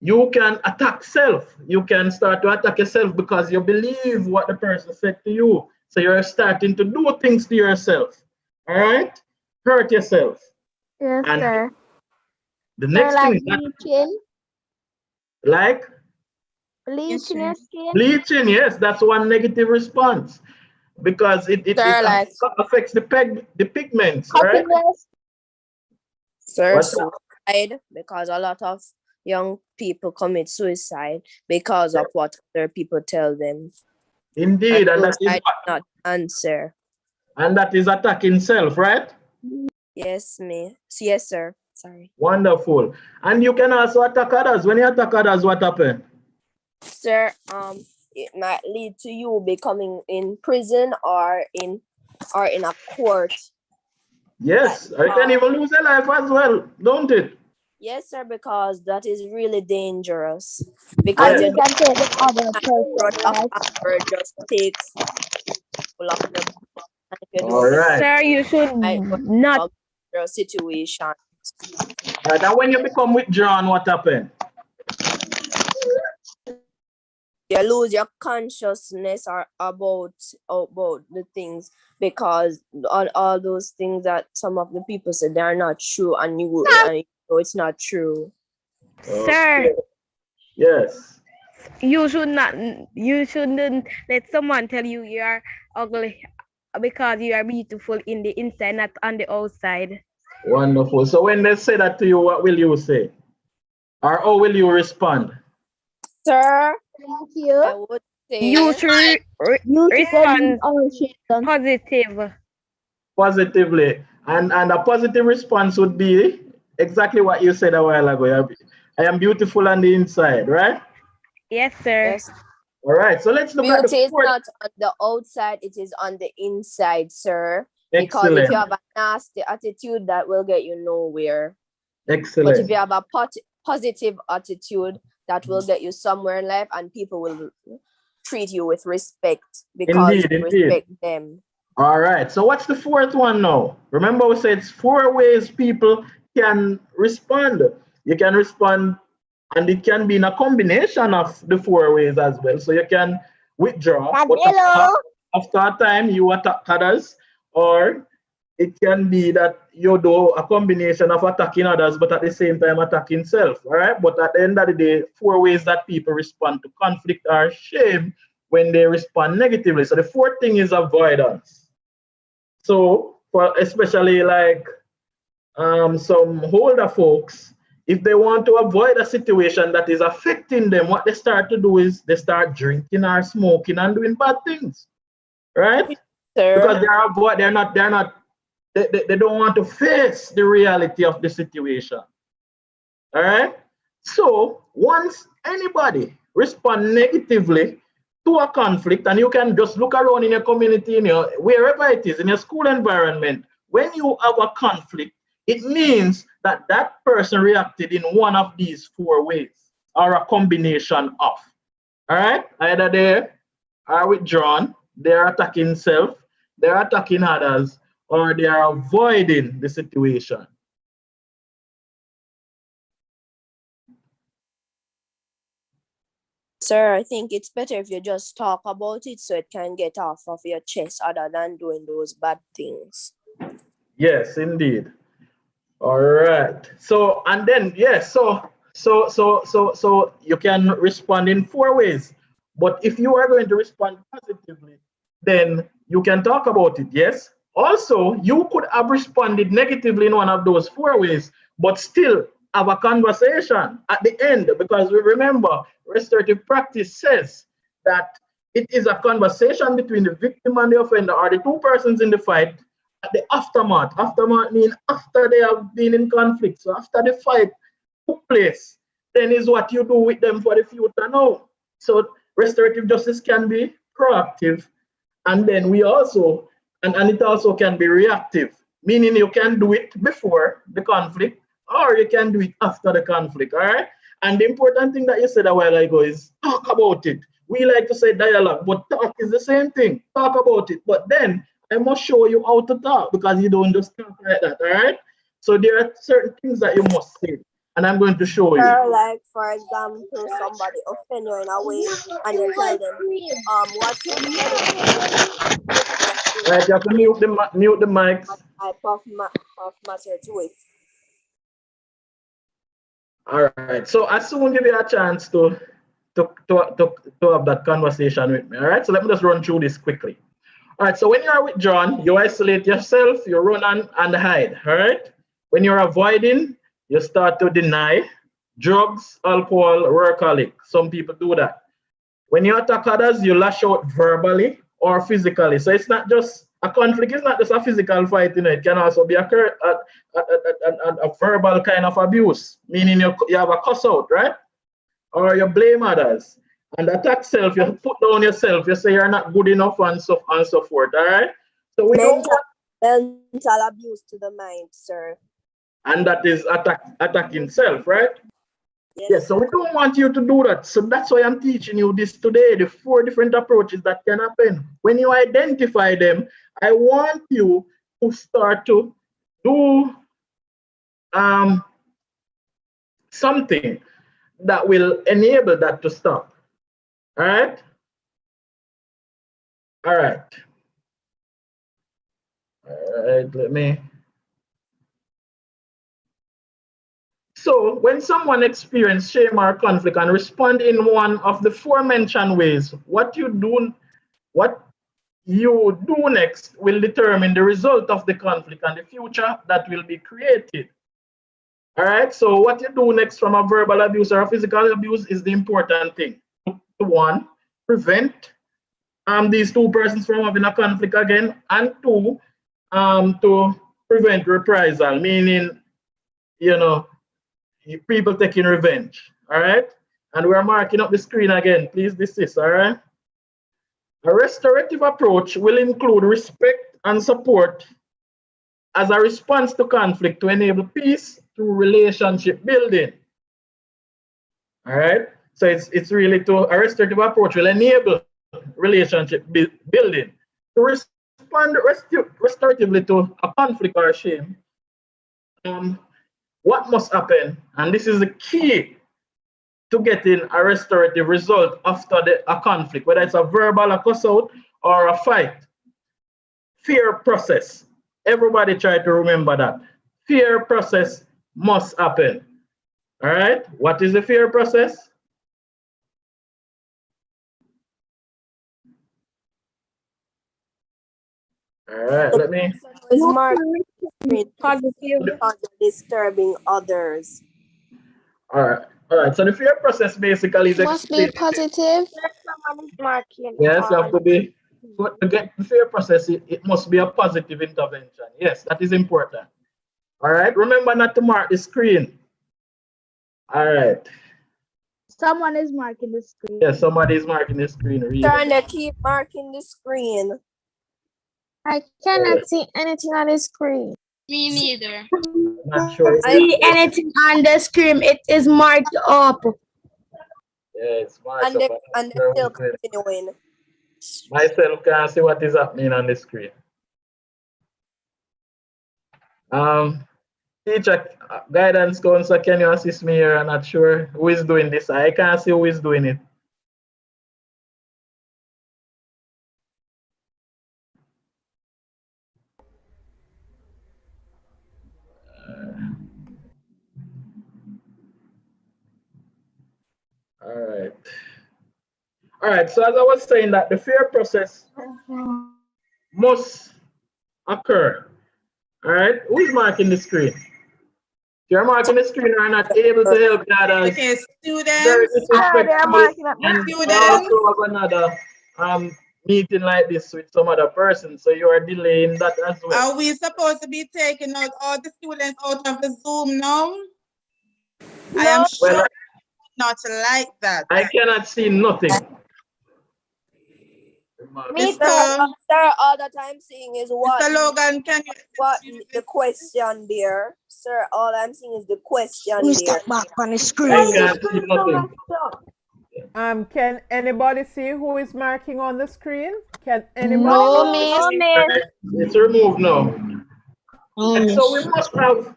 You can attack self. You can start to attack yourself because you believe what the person said to you. So you're starting to do things to yourself. All right? Hurt yourself. Yes, and sir. The next like thing is bleaching. Like Bleaching your skin. Bleaching, yes, that's one negative response because it affects the pigments, right? Sir, suicide, because a lot of young people commit suicide because of what other people tell them. Indeed, and that is not answer. And that is attacking self, right? Yes, yes, sir. Sorry. Wonderful. And you can also attack others. When you attack others, what happens? Sir, it might lead to you becoming in prison or in a court. Yes, I can even lose a life as well, don't it? Yes, sir, because that is really dangerous. And Because you you can take the other don't person, rush of right? anger just takes full of your body. And if you do All it, right. Sir, you should might not. become a situation. All right. And when you become withdrawn, what happened? You lose your consciousness or about the things, because all those things that some of the people say they are not true, and you know it's not true. Sir, Yes. you should not. You shouldn't let someone tell you you are ugly because you are beautiful in the inside, not on the outside. Wonderful. So when they say that to you, what will you say? Or how will you respond? Sir, Thank you. I would say You should You should respond all shades positive. Positively. And a positive response would be exactly what you said a while ago. I am beautiful on the inside, right? Yes, sir. yes. All right. So let's look at the Beauty is fourth. not on the outside, it is on the inside, sir. Because if Excellent. you have a nasty attitude, that will get you nowhere. But if Excellent. you have a positive attitude, that will get you somewhere in life, and people will treat you with respect because Indeed, you indeed. respect them. All right. So what's the fourth one now? Remember, we said it's 4 ways people can respond. You can respond, and it can be in a combination of the 4 ways as well. So you can withdraw, but after a time you attack others, or it can be that you do a combination of attacking others, but at the same time attacking self. All right. But at the end of the day, 4 ways that people respond to conflict or shame when they respond negatively. So the fourth thing is avoidance. So for especially like some older folks, if they want to avoid a situation that is affecting them, what they start to do is they start drinking or smoking and doing bad things, right? Sir. Because they don't want to face the reality of the situation. All right. So once anybody respond negatively to a conflict, and you can just look around in your community, in your wherever it is, in your school environment, when you have a conflict, it means that that person reacted in one of these 4 ways, or a combination of. All right, either they are withdrawn, they are attacking self, they are attacking others, or they are avoiding the situation. Sir, I think it's better if you just talk about it so it can get off of your chest, other than doing those bad things. Yes, indeed. All right. So and then yes, so you can respond in 4 ways. But if you are going to respond positively, then you can talk about it. Yes. Also, you could have responded negatively in one of those 4 ways, but still have a conversation at the end, because we remember restorative practice says that it is a conversation between the victim and the offender, or the 2 persons in the fight, at the aftermath. Aftermath means after they have been in conflict. So after the fight took place, then is what you do with them for the future now. So restorative justice can be proactive, and then we also, and it also can be reactive, meaning you can do it before the conflict, or you can do it after the conflict. All right. And the important thing that you said a while ago is talk about it. We like to say dialogue, but talk is the same thing. Talk about it. But then I must show you how to talk, because you don't just talk like that. All right. So there are certain things that you must say, and I'm going to show you. Like, for example, somebody offend you in a way, and you tell them, what you said. Right, you have to mute the mics. Type of matter to it. All right. So I soon give you a chance to have that conversation with me. All right. So let me just run through this quickly. All right. So when you are withdrawn, you isolate yourself, you run and hide. All right. When you're avoiding, you start to deny. Drugs, alcohol, workaholic. Some people do that. When you attack others, you lash out verbally or physically. So it's not just a conflict, it's not just a physical fight, you know, it can also be a verbal kind of abuse, meaning you have a cuss out, right? Or you blame others. And attack self, you put down yourself, you say you're not good enough, and so forth, all right? So we don't want mental abuse to the mind, sir. and that is attacking self, right? Yes, so we don't want you to do that. So that's why I'm teaching you this today, the 4 different approaches that can happen. When you identify them, I want you to start to do something that will enable that to stop. All right? All right. All right, let me. So when someone experiences shame or conflict and respond in one of the 4 mentioned ways, what you do next will determine the result of the conflict and the future that will be created. All right, so what you do next from a verbal abuse or a physical abuse is the important thing. To 1, prevent these 2 persons from having a conflict again, and 2, to prevent reprisal, meaning, you know, people taking revenge. All right, and we're marking up the screen again. Please desist. All right. A restorative approach will include respect and support as a response to conflict to enable peace through relationship building. All right, so it's really a restorative approach will enable relationship building. To respond restoratively to a conflict or a shame, what must happen, and this is the key to getting a restorative result after a conflict, whether it's a verbal, a cuss out, or a fight. Fear process. Everybody try to remember that. Fear process must happen. All right, what is the fear process? All right, let me. Is marked disturbing others. All right. So the fear process basically is Must be positive. Yes, you have to be. To get the fear process, it must be a positive intervention. Yes, that is important. All right. Remember not to mark the screen. All right. Someone is marking the screen. Yes, somebody is marking the screen. Trying to keep marking the screen. I cannot see anything on the screen. Me neither. Not sure. I see anything on the screen. It is marked up. Yeah, it's marked and up. and they're still continuing. Myself can't see what is happening on the screen. Teacher, guidance counselor, can you assist me here? I'm not sure who is doing this. I can't see who is doing it. All right, so as I was saying that the fear process must occur. All right, who is marking the screen? If you're marking the screen and are not able to help the others, Okay, students. very disrespectful, and Students. also have another meeting like this with some other person, so you are delaying that as well. Are we supposed to be taking out all the students out of the Zoom now? No. I am sure not like that. I cannot see nothing. Sir, all that I'm seeing is what. Mr. Logan, can you? What the question there, sir? All I'm seeing is the question there. Back on the screen. I can't see nothing. Can anybody see who is marking on the screen? Can anybody? No, miss. It's removed now. And so we must have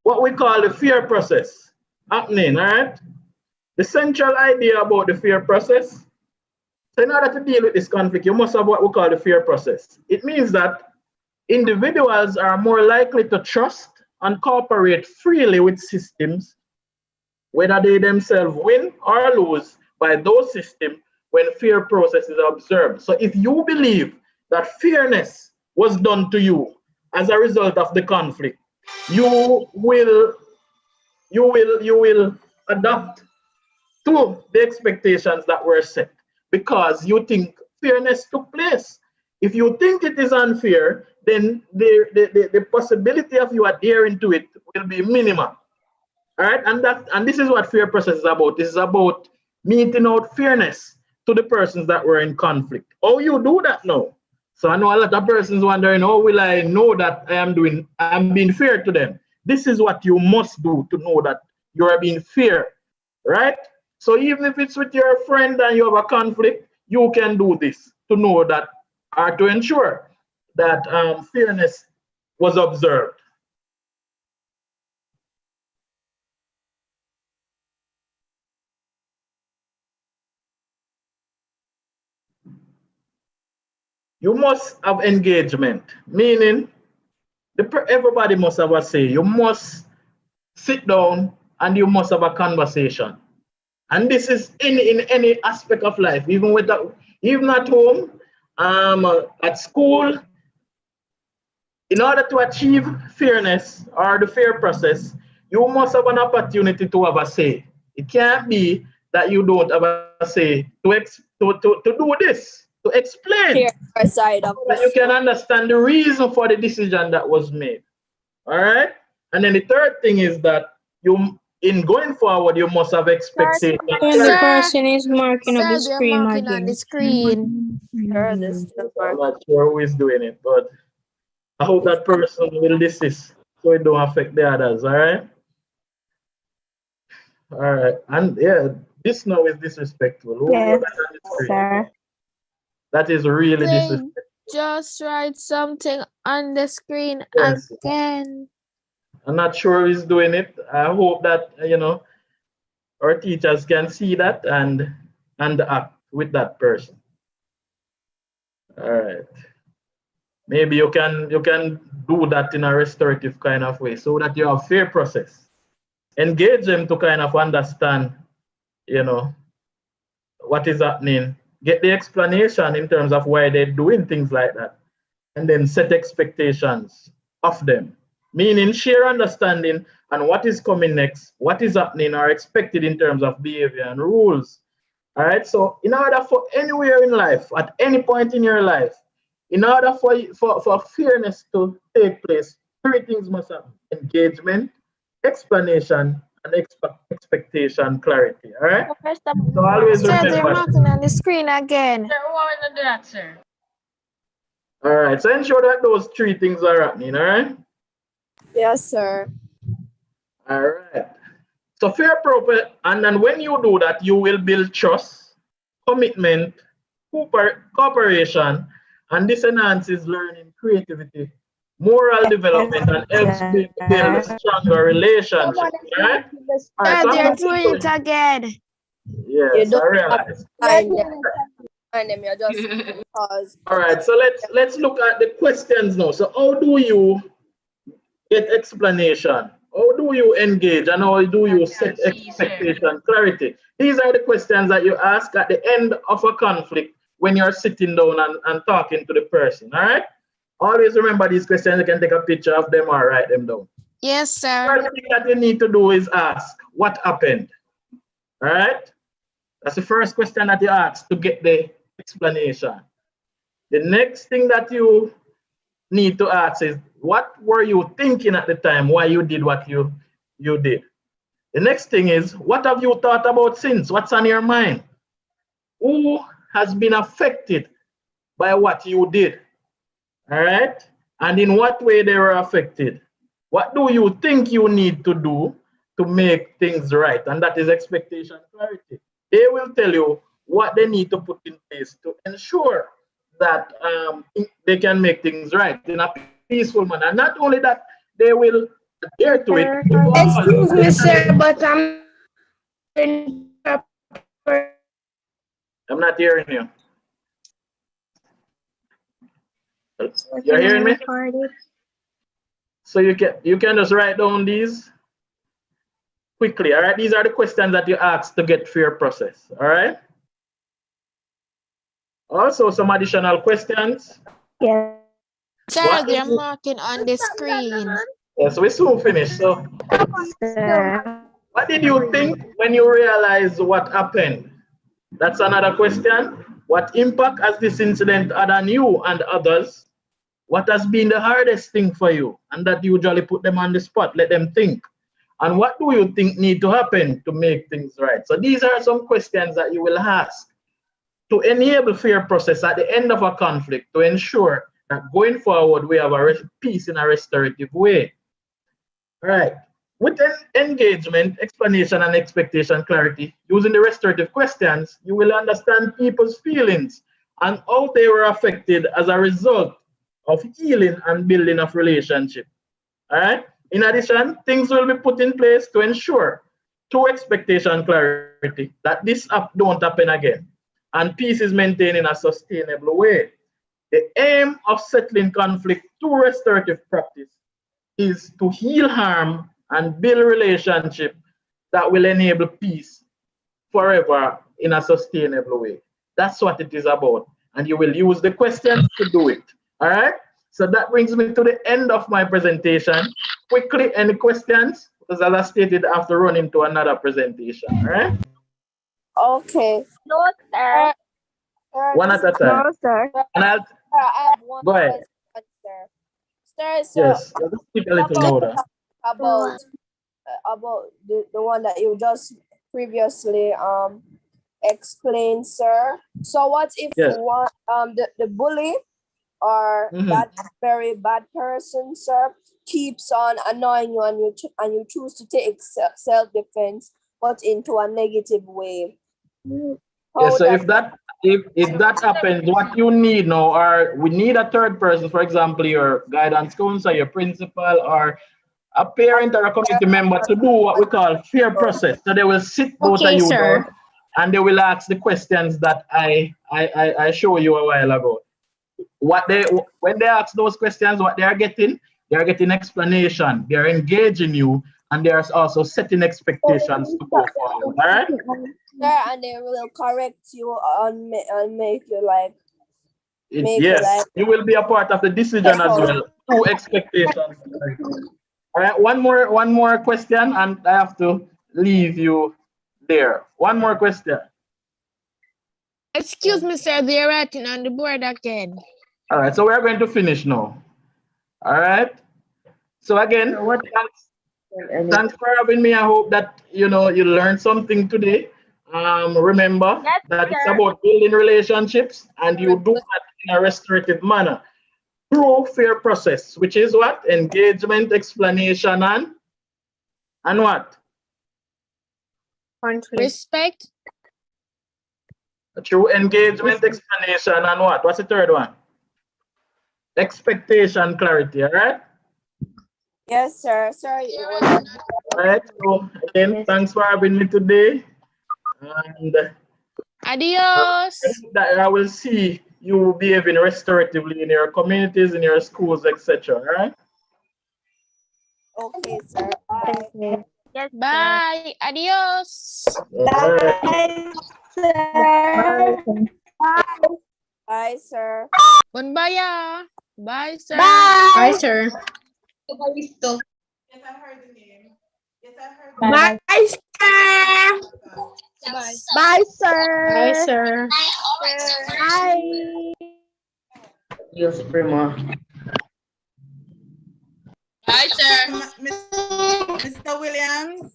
what we call the fear process happening, all right? The central idea about the fear process, so in order to deal with this conflict, you must have what we call the fear process. It means that individuals are more likely to trust and cooperate freely with systems, whether they themselves win or lose by those systems when fear process is observed. So if you believe that fairness was done to you as a result of the conflict, you will adapt to the expectations that were set because you think fairness took place. If you think it is unfair, then the possibility of you adhering to it will be minimal. All right, and this is what fear process is about. This is about meting out fairness to the persons that were in conflict. How you do that now? So I know a lot of persons wondering, how will I know that I'm being fair to them? This is what you must do to know that you are being fair, right? So even if it's with your friend and you have a conflict, you can do this to know that, or to ensure that fairness was observed. You must have engagement, meaning everybody must have a say. You must sit down and you must have a conversation. And this is in any aspect of life, even even at home, at school. In order to achieve fairness or the fair process, you must have an opportunity to have a say. It can't be that you don't have a say to do this, to explain, side of so that you can understand the reason for the decision that was made. All right? And then the third thing is that in going forward, you must have expectations. And the person is marking up the Sir, they're screen marking on again. the screen. Sure, this I'm not sure who is doing it, but I hope that person will desist so it don't affect the others. All right? All right. And yeah, this now is disrespectful. Who Yes, wrote that on the screen? sir. That is really They disrespectful. just write something on the screen Yes. again. I'm not sure who's doing it. I hope that our teachers can see that and act with that person. All right. Maybe you can do that in a restorative kind of way so that you have fair process. Engage them to kind of understand, what is happening. Get the explanation in terms of why they're doing things like that. And then set expectations of them. Meaning share understanding and what is coming next, what is happening or expected in terms of behavior and rules. All right. So in order for anywhere in life, at any point in your life, in order for fairness to take place, three things must happen: engagement, explanation, and expectation, clarity. All right. So always Sir, they're remember. marking on the screen again. Sir, who want to do that, sir? All right. So ensure that those three things are happening. All right. Yes, sir. All right. So fair, proper, and then when you do that, you will build trust, commitment, cooperation, and this enhances learning, creativity, moral development, and helps build stronger relationships. Right? All right, Sir, so they're doing it again. yes, I realize. Find them. You're just pause. All right, so let's look at the questions now. So how do you get explanation? How do you engage and how do you set expectation, clarity? These are the questions that you ask at the end of a conflict when you're sitting down and talking to the person, all right? Always remember these questions. You can take a picture of them or write them down. Yes, sir. The first thing that you need to do is ask, what happened? All right? That's the first question that you ask to get the explanation. The next thing that you need to ask is, what were you thinking at the time why you did what you did? The next thing is, what have you thought about since? What's on your mind? Who has been affected by what you did? All right? And in what way they were affected? What do you think you need to do to make things right? And that is expectation clarity. They will tell you what they need to put in place to ensure that they can make things right in a peaceful manner. And not only that, they will adhere to it. Excuse me, sir, but I'm not hearing you. You're hearing me? So you can just write down these quickly. All right, these are the questions that you ask to get fair process. All right. Also, some additional questions. yes. Sir, they're marking on the screen. Yes, we soon finish. So, what did you think when you realized what happened? That's another question. What impact has this incident had on you and others? What has been the hardest thing for you? And that usually put them on the spot, let them think. And what do you think need to happen to make things right? So these are some questions that you will ask to enable fair process at the end of a conflict, to ensure that going forward we have a peace in a restorative way. All right. With engagement, explanation, and expectation clarity, using the restorative questions, you will understand people's feelings and how they were affected as a result of healing and building of relationship. All right. In addition, things will be put in place to ensure true expectation clarity that this don't happen again, and peace is maintained in a sustainable way. The aim of settling conflict through restorative practice is to heal harm and build relationship that will enable peace forever in a sustainable way. That's what it is about. And you will use the questions to do it. All right. So that brings me to the end of my presentation. Quickly, any questions? Because as I stated, I have to run into another presentation. All right. Okay. No, sir. One at a time. No, sir. And I'll I have one go ahead. question, sir. Sir, so Yes. Just speak a little louder. about the one that you just previously explained, sir. So what if Yes. one the bully or that very bad person, sir, keeps on annoying you and you choose to take self-defense but into a negative way? Yes, so if that happens, what you need now, or we need a third person, for example, your guidance counselor, your principal, or a parent or a community member to do what we call fair process. So they will sit both of you down and they will ask the questions that I showed you a while ago. When they ask those questions, what they are getting explanation, they are engaging you, and they are also setting expectations to go forward. All right? Yeah, and they will correct you and make you like. Yes, you will be a part of the decision as well through expectations. All right, one more question, and I have to leave you there. One more question. Excuse me, sir, they're writing on the board again. All right, so we're going to finish now. All right. So again, thanks for having me. I hope that you learned something today. Remember that it's about building relationships, and you do that in a restorative manner through fair process, which is what? Engagement, explanation, and what? Respect. Through engagement, explanation, and what? What's the third one? Expectation, clarity, all right? Yes, sir. Sorry. All right, so again, thanks for having me today. And Adios. that I will see you behaving restoratively in your communities, in your schools, etc. All right? Okay, sir. Bye. Yes, Bye. Adios. Bye, sir. Bye, sir. Goodbye. Bye, sir. Bye, sir. Yes, I heard the name. Yes, I heard the Bye, sir. Bye. Bye, sir. Bye, sir. Bye. Yes, Prima. Bye, sir. Mr. Williams,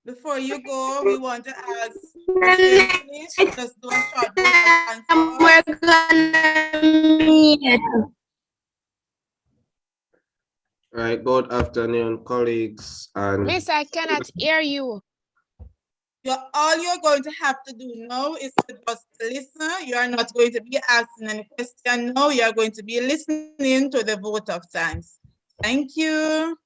before you go, we want to ask, please just do a short vote of thanks. We're gonna meet. Right, good afternoon, colleagues. And Miss, I cannot hear you. All you're going to have to do now is to just listen. You are not going to be asking any question now. You are going to be listening to the vote of thanks. Thank you.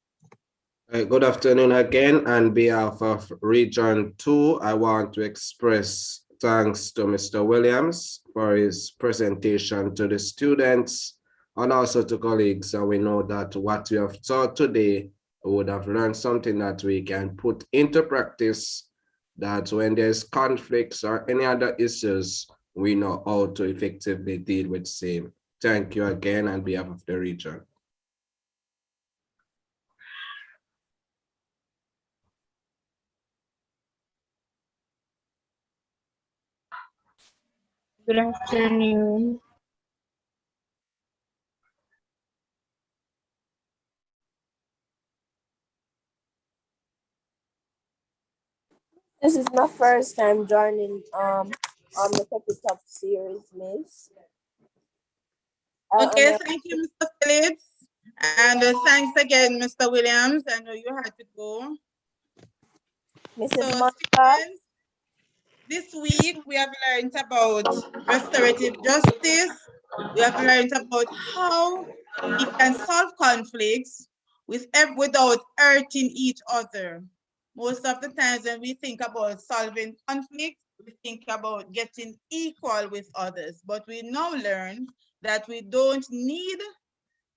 good afternoon again. On behalf of Region 2, I want to express thanks to Mr. Williams for his presentation to the students and also to colleagues. And we know that what we have taught today, we would have learned something that we can put into practice, that when there's conflicts or any other issues, we know how to effectively deal with same. Thank you again on behalf of the region. Good afternoon. This is my first time joining on the PEP series, Miss. Okay, thank you, Mr. Phillips. And thanks again, Mr. Williams. I know you had to go. Mrs. So, Monica. students, this week we have learned about restorative justice. We have learned about how we can solve conflicts without hurting each other. Most of the times when we think about solving conflicts, we think about getting equal with others, but we now learn that we don't need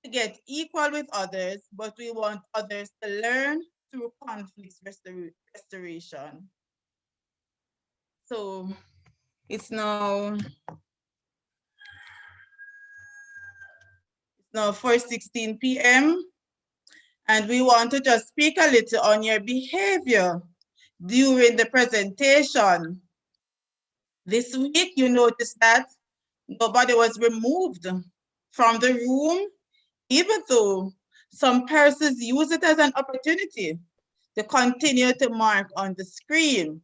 to get equal with others, but we want others to learn through conflict restoration. So it's now 4:16 p.m. and we want to just speak a little on your behavior during the presentation. This week, you noticed that nobody was removed from the room, even though some persons use it as an opportunity to continue to mark on the screen.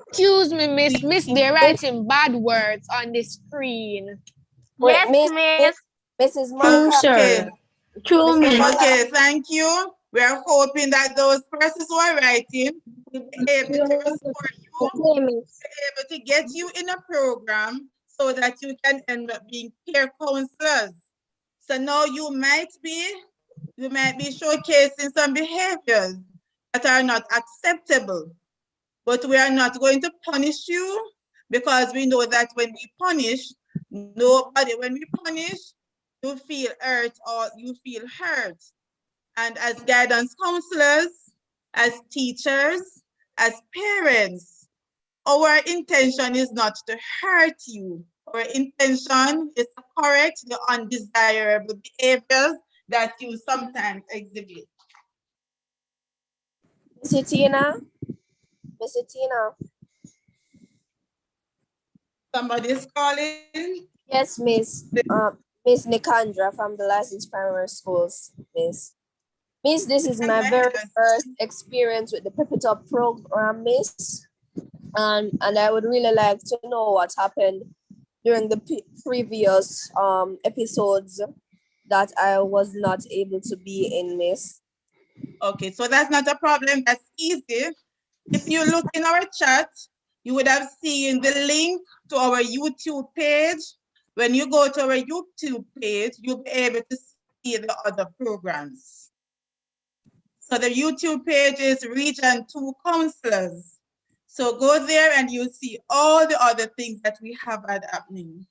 Excuse me, Miss, they're writing bad words on the screen. Yes, Miss. Mrs. Monica. Okay. True, Miss. Okay, thank you. We are hoping that those persons who are writing will be able to restore you, will be able to get you in a program so that you can end up being peer counselors. So now you might be showcasing some behaviors that are not acceptable, but we are not going to punish you because we know that when we punish, when we punish, you feel hurt or you feel hurt. And as guidance counselors, as teachers, as parents, our intention is not to hurt you. Our intention is to correct the undesirable behaviors that you sometimes exhibit. Mrs. Tina. Mrs. Tina. Somebody's calling? Yes, Miss. Miss Nikandra from the licensed primary schools, Miss. Miss, this is my very first experience with the PEP Up program, Miss. And I would really like to know what happened during the previous episodes that I was not able to be in, Miss. Okay, so that's not a problem. That's easy. If you look in our chat, you would have seen the link to our YouTube page. When you go to our YouTube page, you'll be able to see the other programs. So the YouTube page is Region 2 Counselors. So go there and you'll see all the other things that we have had happening.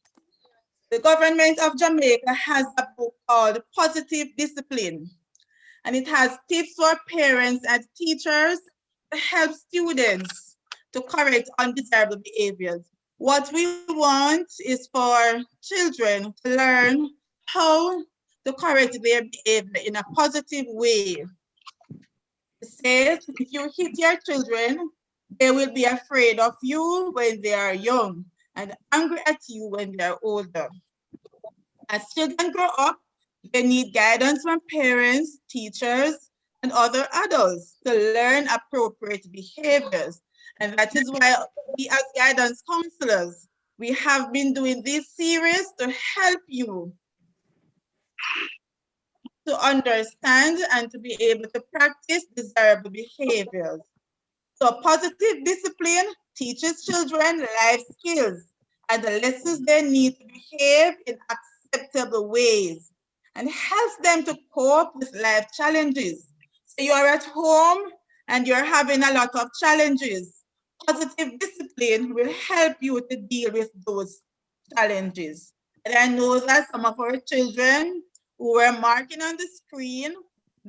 The government of Jamaica has a book called Positive Discipline, and it has tips for parents and teachers to help students to correct undesirable behaviors. What we want is for children to learn how to correct their behavior in a positive way. It says, if you hit your children, they will be afraid of you when they are young and angry at you when they are older. As children grow up, they need guidance from parents, teachers, and other adults to learn appropriate behaviors. And that is why we as guidance counselors, we have been doing this series to help you to understand and to be able to practice desirable behaviors. So positive discipline teaches children life skills and the lessons they need to behave in acceptable ways and helps them to cope with life challenges. So you're at home and you're having a lot of challenges. Positive discipline will help you to deal with those challenges. And I know that some of our children who were marking on the screen,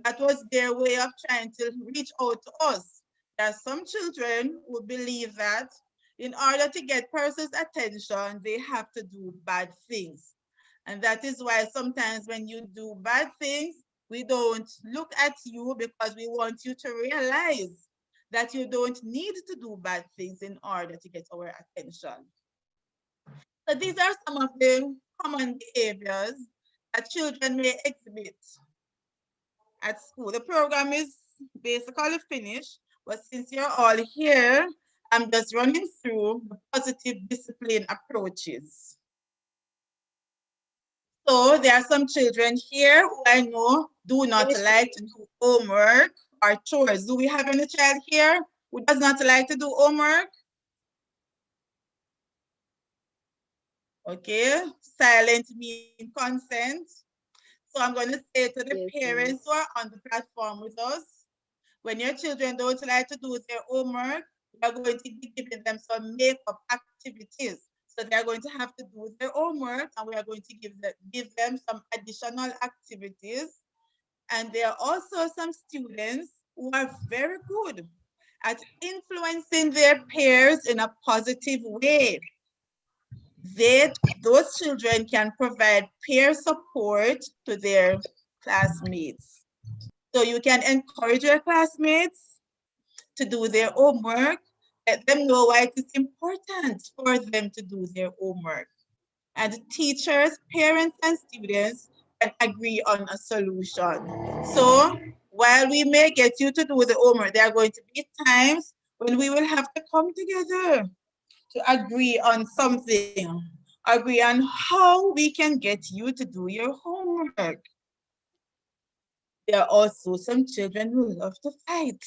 that was their way of trying to reach out to us. There are some children who believe that in order to get persons' attention, they have to do bad things. And that is why sometimes when you do bad things, we don't look at you because we want you to realize that you don't need to do bad things in order to get our attention. So these are some of the common behaviors that children may exhibit at school. The program is basically finished, but since you're all here, I'm just running through the positive discipline approaches. So there are some children here who I know do not like to do homework or chores. Do we have any child here who does not like to do homework? Okay, silent means consent. So I'm going to say to the parents who are on the platform with us, when your children don't like to do their homework, we are going to be giving them some makeup activities. So they're going to have to do their homework, and we are going to give them some additional activities. And there are also some students who are very good at influencing their peers in a positive way. Those children can provide peer support to their classmates. So you can encourage your classmates to do their homework, let them know why it is important for them to do their homework. And teachers, parents, and students can agree on a solution. So while we may get you to do the homework, there are going to be times when we will have to come together to agree on something, agree on how we can get you to do your homework. There are also some children who love to fight.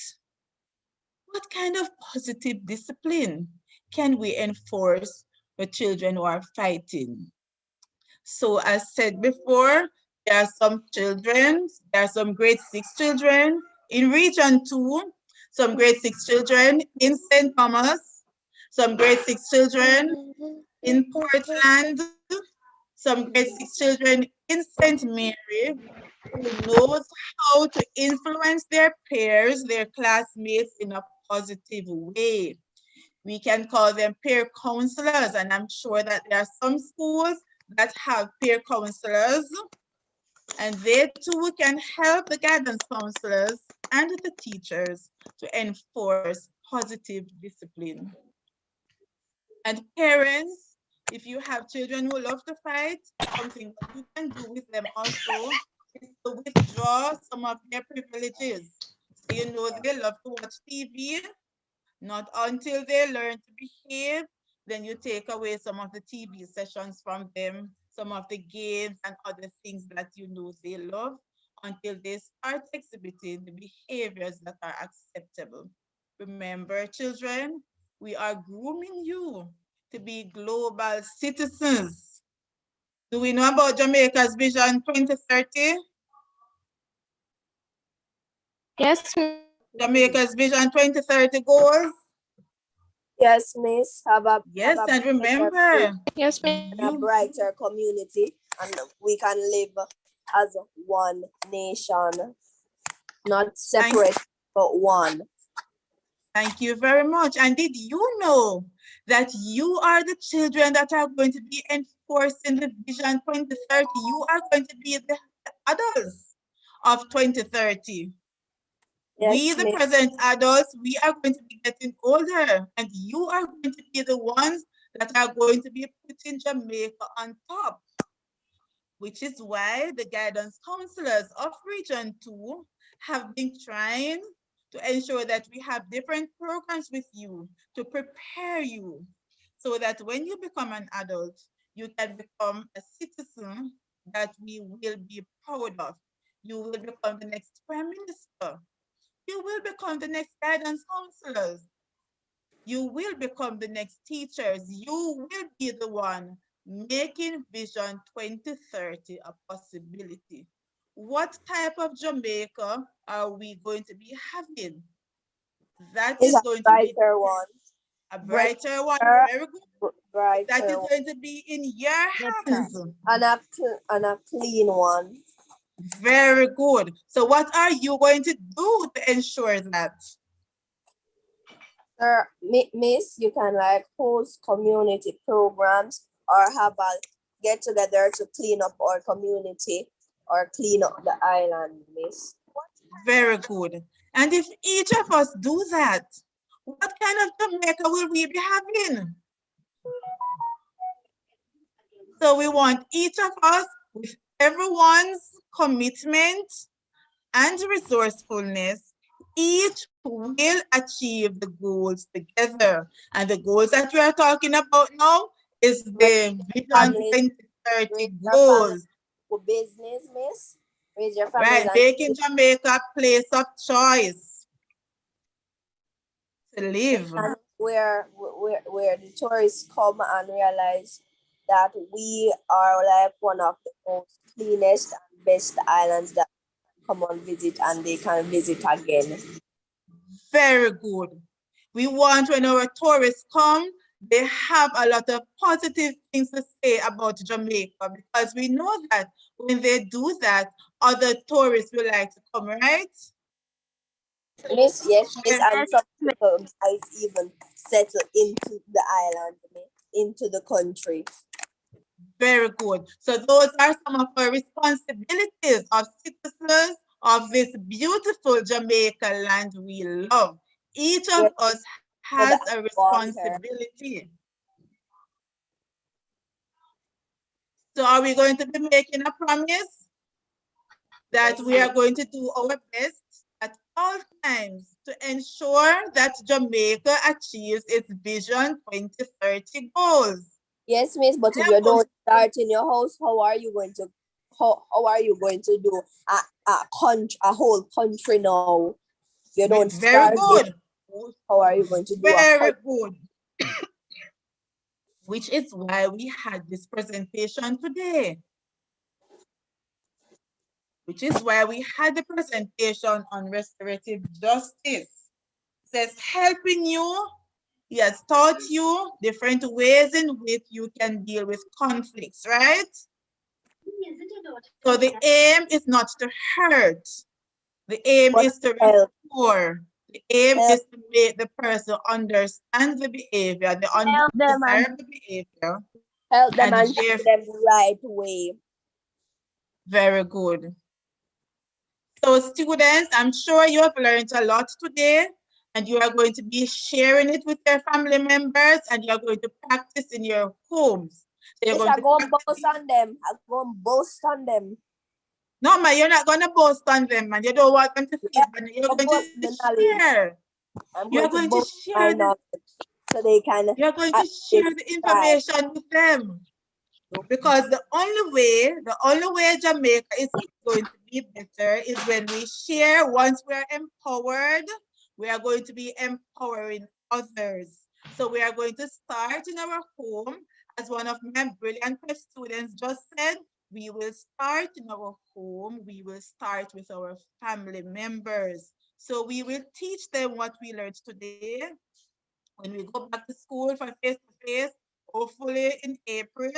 What kind of positive discipline can we enforce for children who are fighting? So as said before, there are some children, there are some grade 6 children in Region 2, some grade 6 children in St. Thomas, some grade 6 children in Portland, some grade 6 children in St. Mary, who knows how to influence their peers, their classmates in a positive way. We can call them peer counselors, and I'm sure that there are some schools that have peer counselors, and they too can help the guidance counselors and the teachers to enforce positive discipline. And parents, if you have children who love to fight, something that you can do with them also is to withdraw some of their privileges. So you know they love to watch TV, not until they learn to behave, then you take away some of the TV sessions from them, some of the games and other things that you know they love, until they start exhibiting the behaviors that are acceptable. Remember, children, we are grooming you to be global citizens. Do we know about Jamaica's Vision 2030? Yes, Jamaica's Vision 2030 goals? yes, Miss. Yes, and remember, yes, Miss. A brighter community, and we can live as one nation, not separate, but one. Thank you very much. And did you know that you are the children that are going to be enforcing the Vision 2030? You are going to be the adults of 2030. Yes, we, the Miss. present adults, we are going to be getting older, and you are going to be the ones that are going to be putting Jamaica on top, which is why the guidance counselors of Region 2 have been trying to ensure that we have different programs with you to prepare you so that when you become an adult, you can become a citizen that we will be proud of. You will become the next Prime Minister. You will become the next guidance counselors. You will become the next teachers. You will be the one making Vision 2030 a possibility. What type of Jamaica are we going to be having? That is going to be a brighter one. Very good. Brighter. That is going to be in your hands. And a clean one. Very good. So what are you going to do to ensure that? Sir, Miss, you can like host community programs or have a get together to clean up our community or clean up the island, Miss. Very good. And if each of us do that, what kind of Jamaica will we be having? So we want each of us, with everyone's commitment and resourcefulness, each will achieve the goals together. And the goals that we are talking about now is the Vision 2030 goals. business, miss. Raise your families Right, and making Jamaica a place of choice to live. and where the tourists come and realize that we are like one of the most cleanest and best islands that come on visit and they can visit again. Very good. We want when our tourists come, they have a lot of positive things to say about Jamaica because we know that when they do that, other tourists will like to come, right? Miss, yes, miss, and Yes, some people might even settle into the island, into the country. Very good. So those are some of our responsibilities of citizens of this beautiful Jamaica land we love. Each of us has a responsibility. So are we going to be making a promise that we are going to do our best at all times to ensure that Jamaica achieves its Vision 2030 goals? Yes, miss, but if you don't start in your house, how are you going to do a whole country now? If you don't Very start good. how are you going to do very good? Which is why we had this presentation today. Which is why we had the presentation on restorative justice. It says helping you. He has taught you different ways in which you can deal with conflicts, right? So the aim is not to hurt. The aim is to restore. The aim is to make the person understand the behavior, the undesirable behavior. Help them and share show them the right way. Very good. So students, I'm sure you have learned a lot today and you are going to be sharing it with your family members and you are going to practice in your homes. So you're I go boast on them. I go boast on them. No, man, you're not going to boast on them, man. You don't want them to feel bad. You're going to share. You're going to share the, so they can. You're going to share the information with them. Because the only way Jamaica is going to be better is when we share. Once we are empowered, we are going to be empowering others. So we are going to start in our home. As one of my brilliant students just said, we will start in our home. We will start with our family members. So we will teach them what we learned today. When we go back to school for face-to-face, hopefully in April,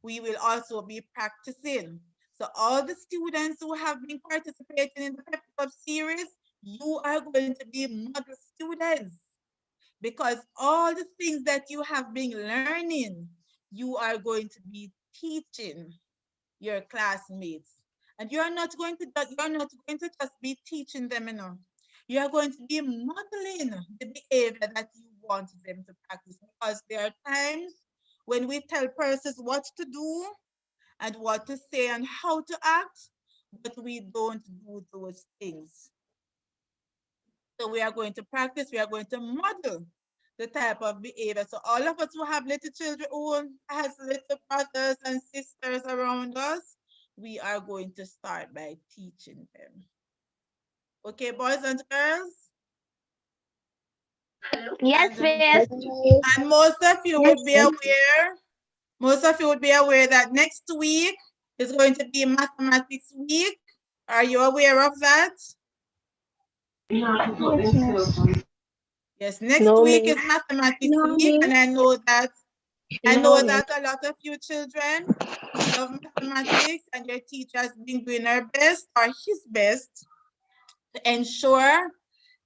we will also be practicing. So all the students who have been participating in the PEP series, you are going to be model students because all the things that you have been learning, you are going to be teaching your classmates. And you're not going to just be teaching them, You are going to be modeling the behavior that you want them to practice because there are times when we tell persons what to do and what to say and how to act, but we don't do those things. So we are going to practice, we are going to model the type of behavior. So all of us who have little children who has little brothers and sisters around us, we are going to start by teaching them. Okay, boys and girls? Yes, miss. And most of you would be aware, that next week is going to be Mathematics Week. Are you aware of that? Yes, next week is Mathematics Week, and I know that a lot of you children love mathematics, and your teacher has been doing her best or his best to ensure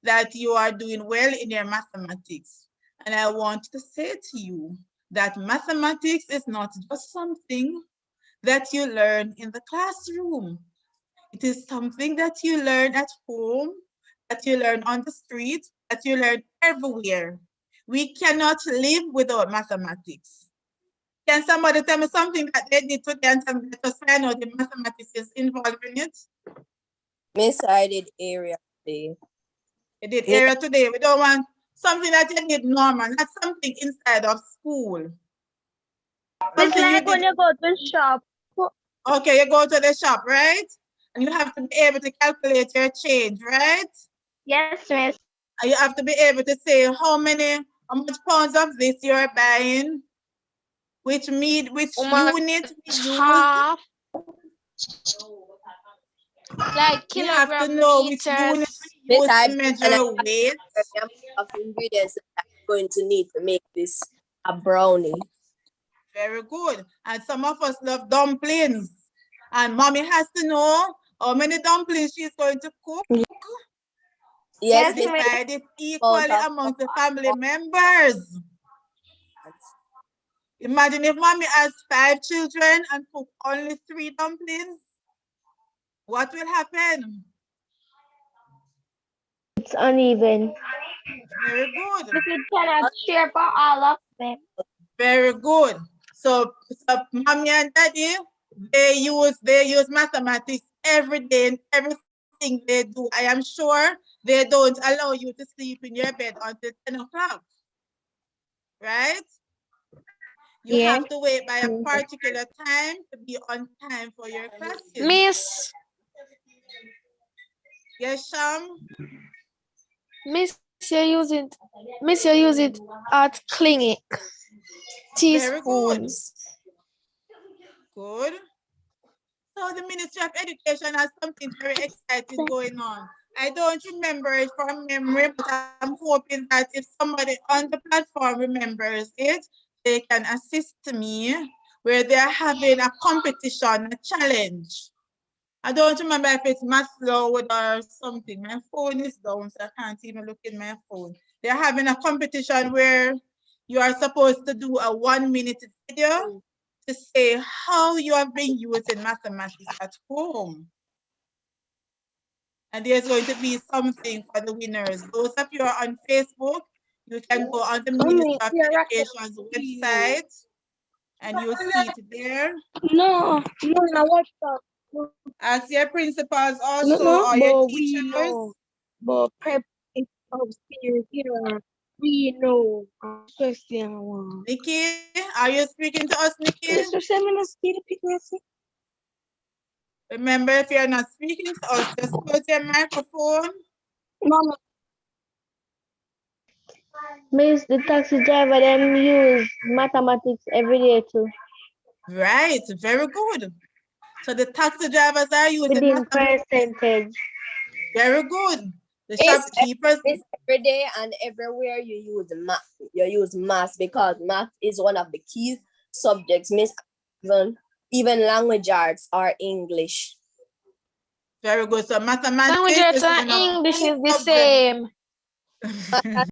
that you are doing well in your mathematics. And I want to say to you that mathematics is not just something that you learn in the classroom. It is something that you learn at home, that you learn on the street, that you learn everywhere. We cannot live without mathematics. Can somebody tell me something that they did today and tell me to find out the mathematics is involved in it? Miss, I did area today. You did area today. We don't want something that you did normal, not something inside of school. It's like when you go to shop. Okay, you go to the shop, right? And you have to be able to calculate your change, right? Yes, miss. And you have to be able to say how much pounds of this you're buying, which unit we use. Half. Like You have to kilogram know which unit meters. we use I to measure weight. the amount of ingredients that I'm going to need to make this a brownie. Very good. And some of us love dumplings. And mommy has to know how many dumplings she's going to cook. Yes, to divide it equally among the family members. Imagine if mommy has 5 children and cook only 3 dumplings. What will happen? It's uneven. Very good. We cannot share for all of them. Very good. So mommy and daddy, they use mathematics every day in everything they do. I am sure they don't allow you to sleep in your bed until 10 o'clock. Right? You have to wait by a particular time to be on time for your classes. Miss. Yes, Sham? Miss, you use it at clinic. Teaspoons. Good. So the Ministry of Education has something very exciting going on. I don't remember it from memory, but I'm hoping that if somebody on the platform remembers it, they can assist me where they're having a competition, a challenge. I don't remember if it's Maslow or something. My phone is down, so I can't even look in my phone. They're having a competition where you are supposed to do a 1-minute video to say how you have been using mathematics at home. And there's going to be something for the winners. Those of you who are on Facebook, you can go on the Ministry of Education's website and you'll see it there. No, what's up? Ask your principals also or your teachers. But PEP is upstairs here. We know. Question. Nikki, are you speaking to us, Nikki? Mr. Seminar, see the picture. Remember, if you're not speaking to us, just close your microphone. Mama. Miss, the taxi driver them use mathematics every day too. Right, very good. So the taxi drivers are using Within mathematics. percentage. Very good. The It's shopkeepers. every day and everywhere you use math. You use math because math is one of the key subjects. Miss, even language arts or English. Very good. So mathematics Language arts and English is the same.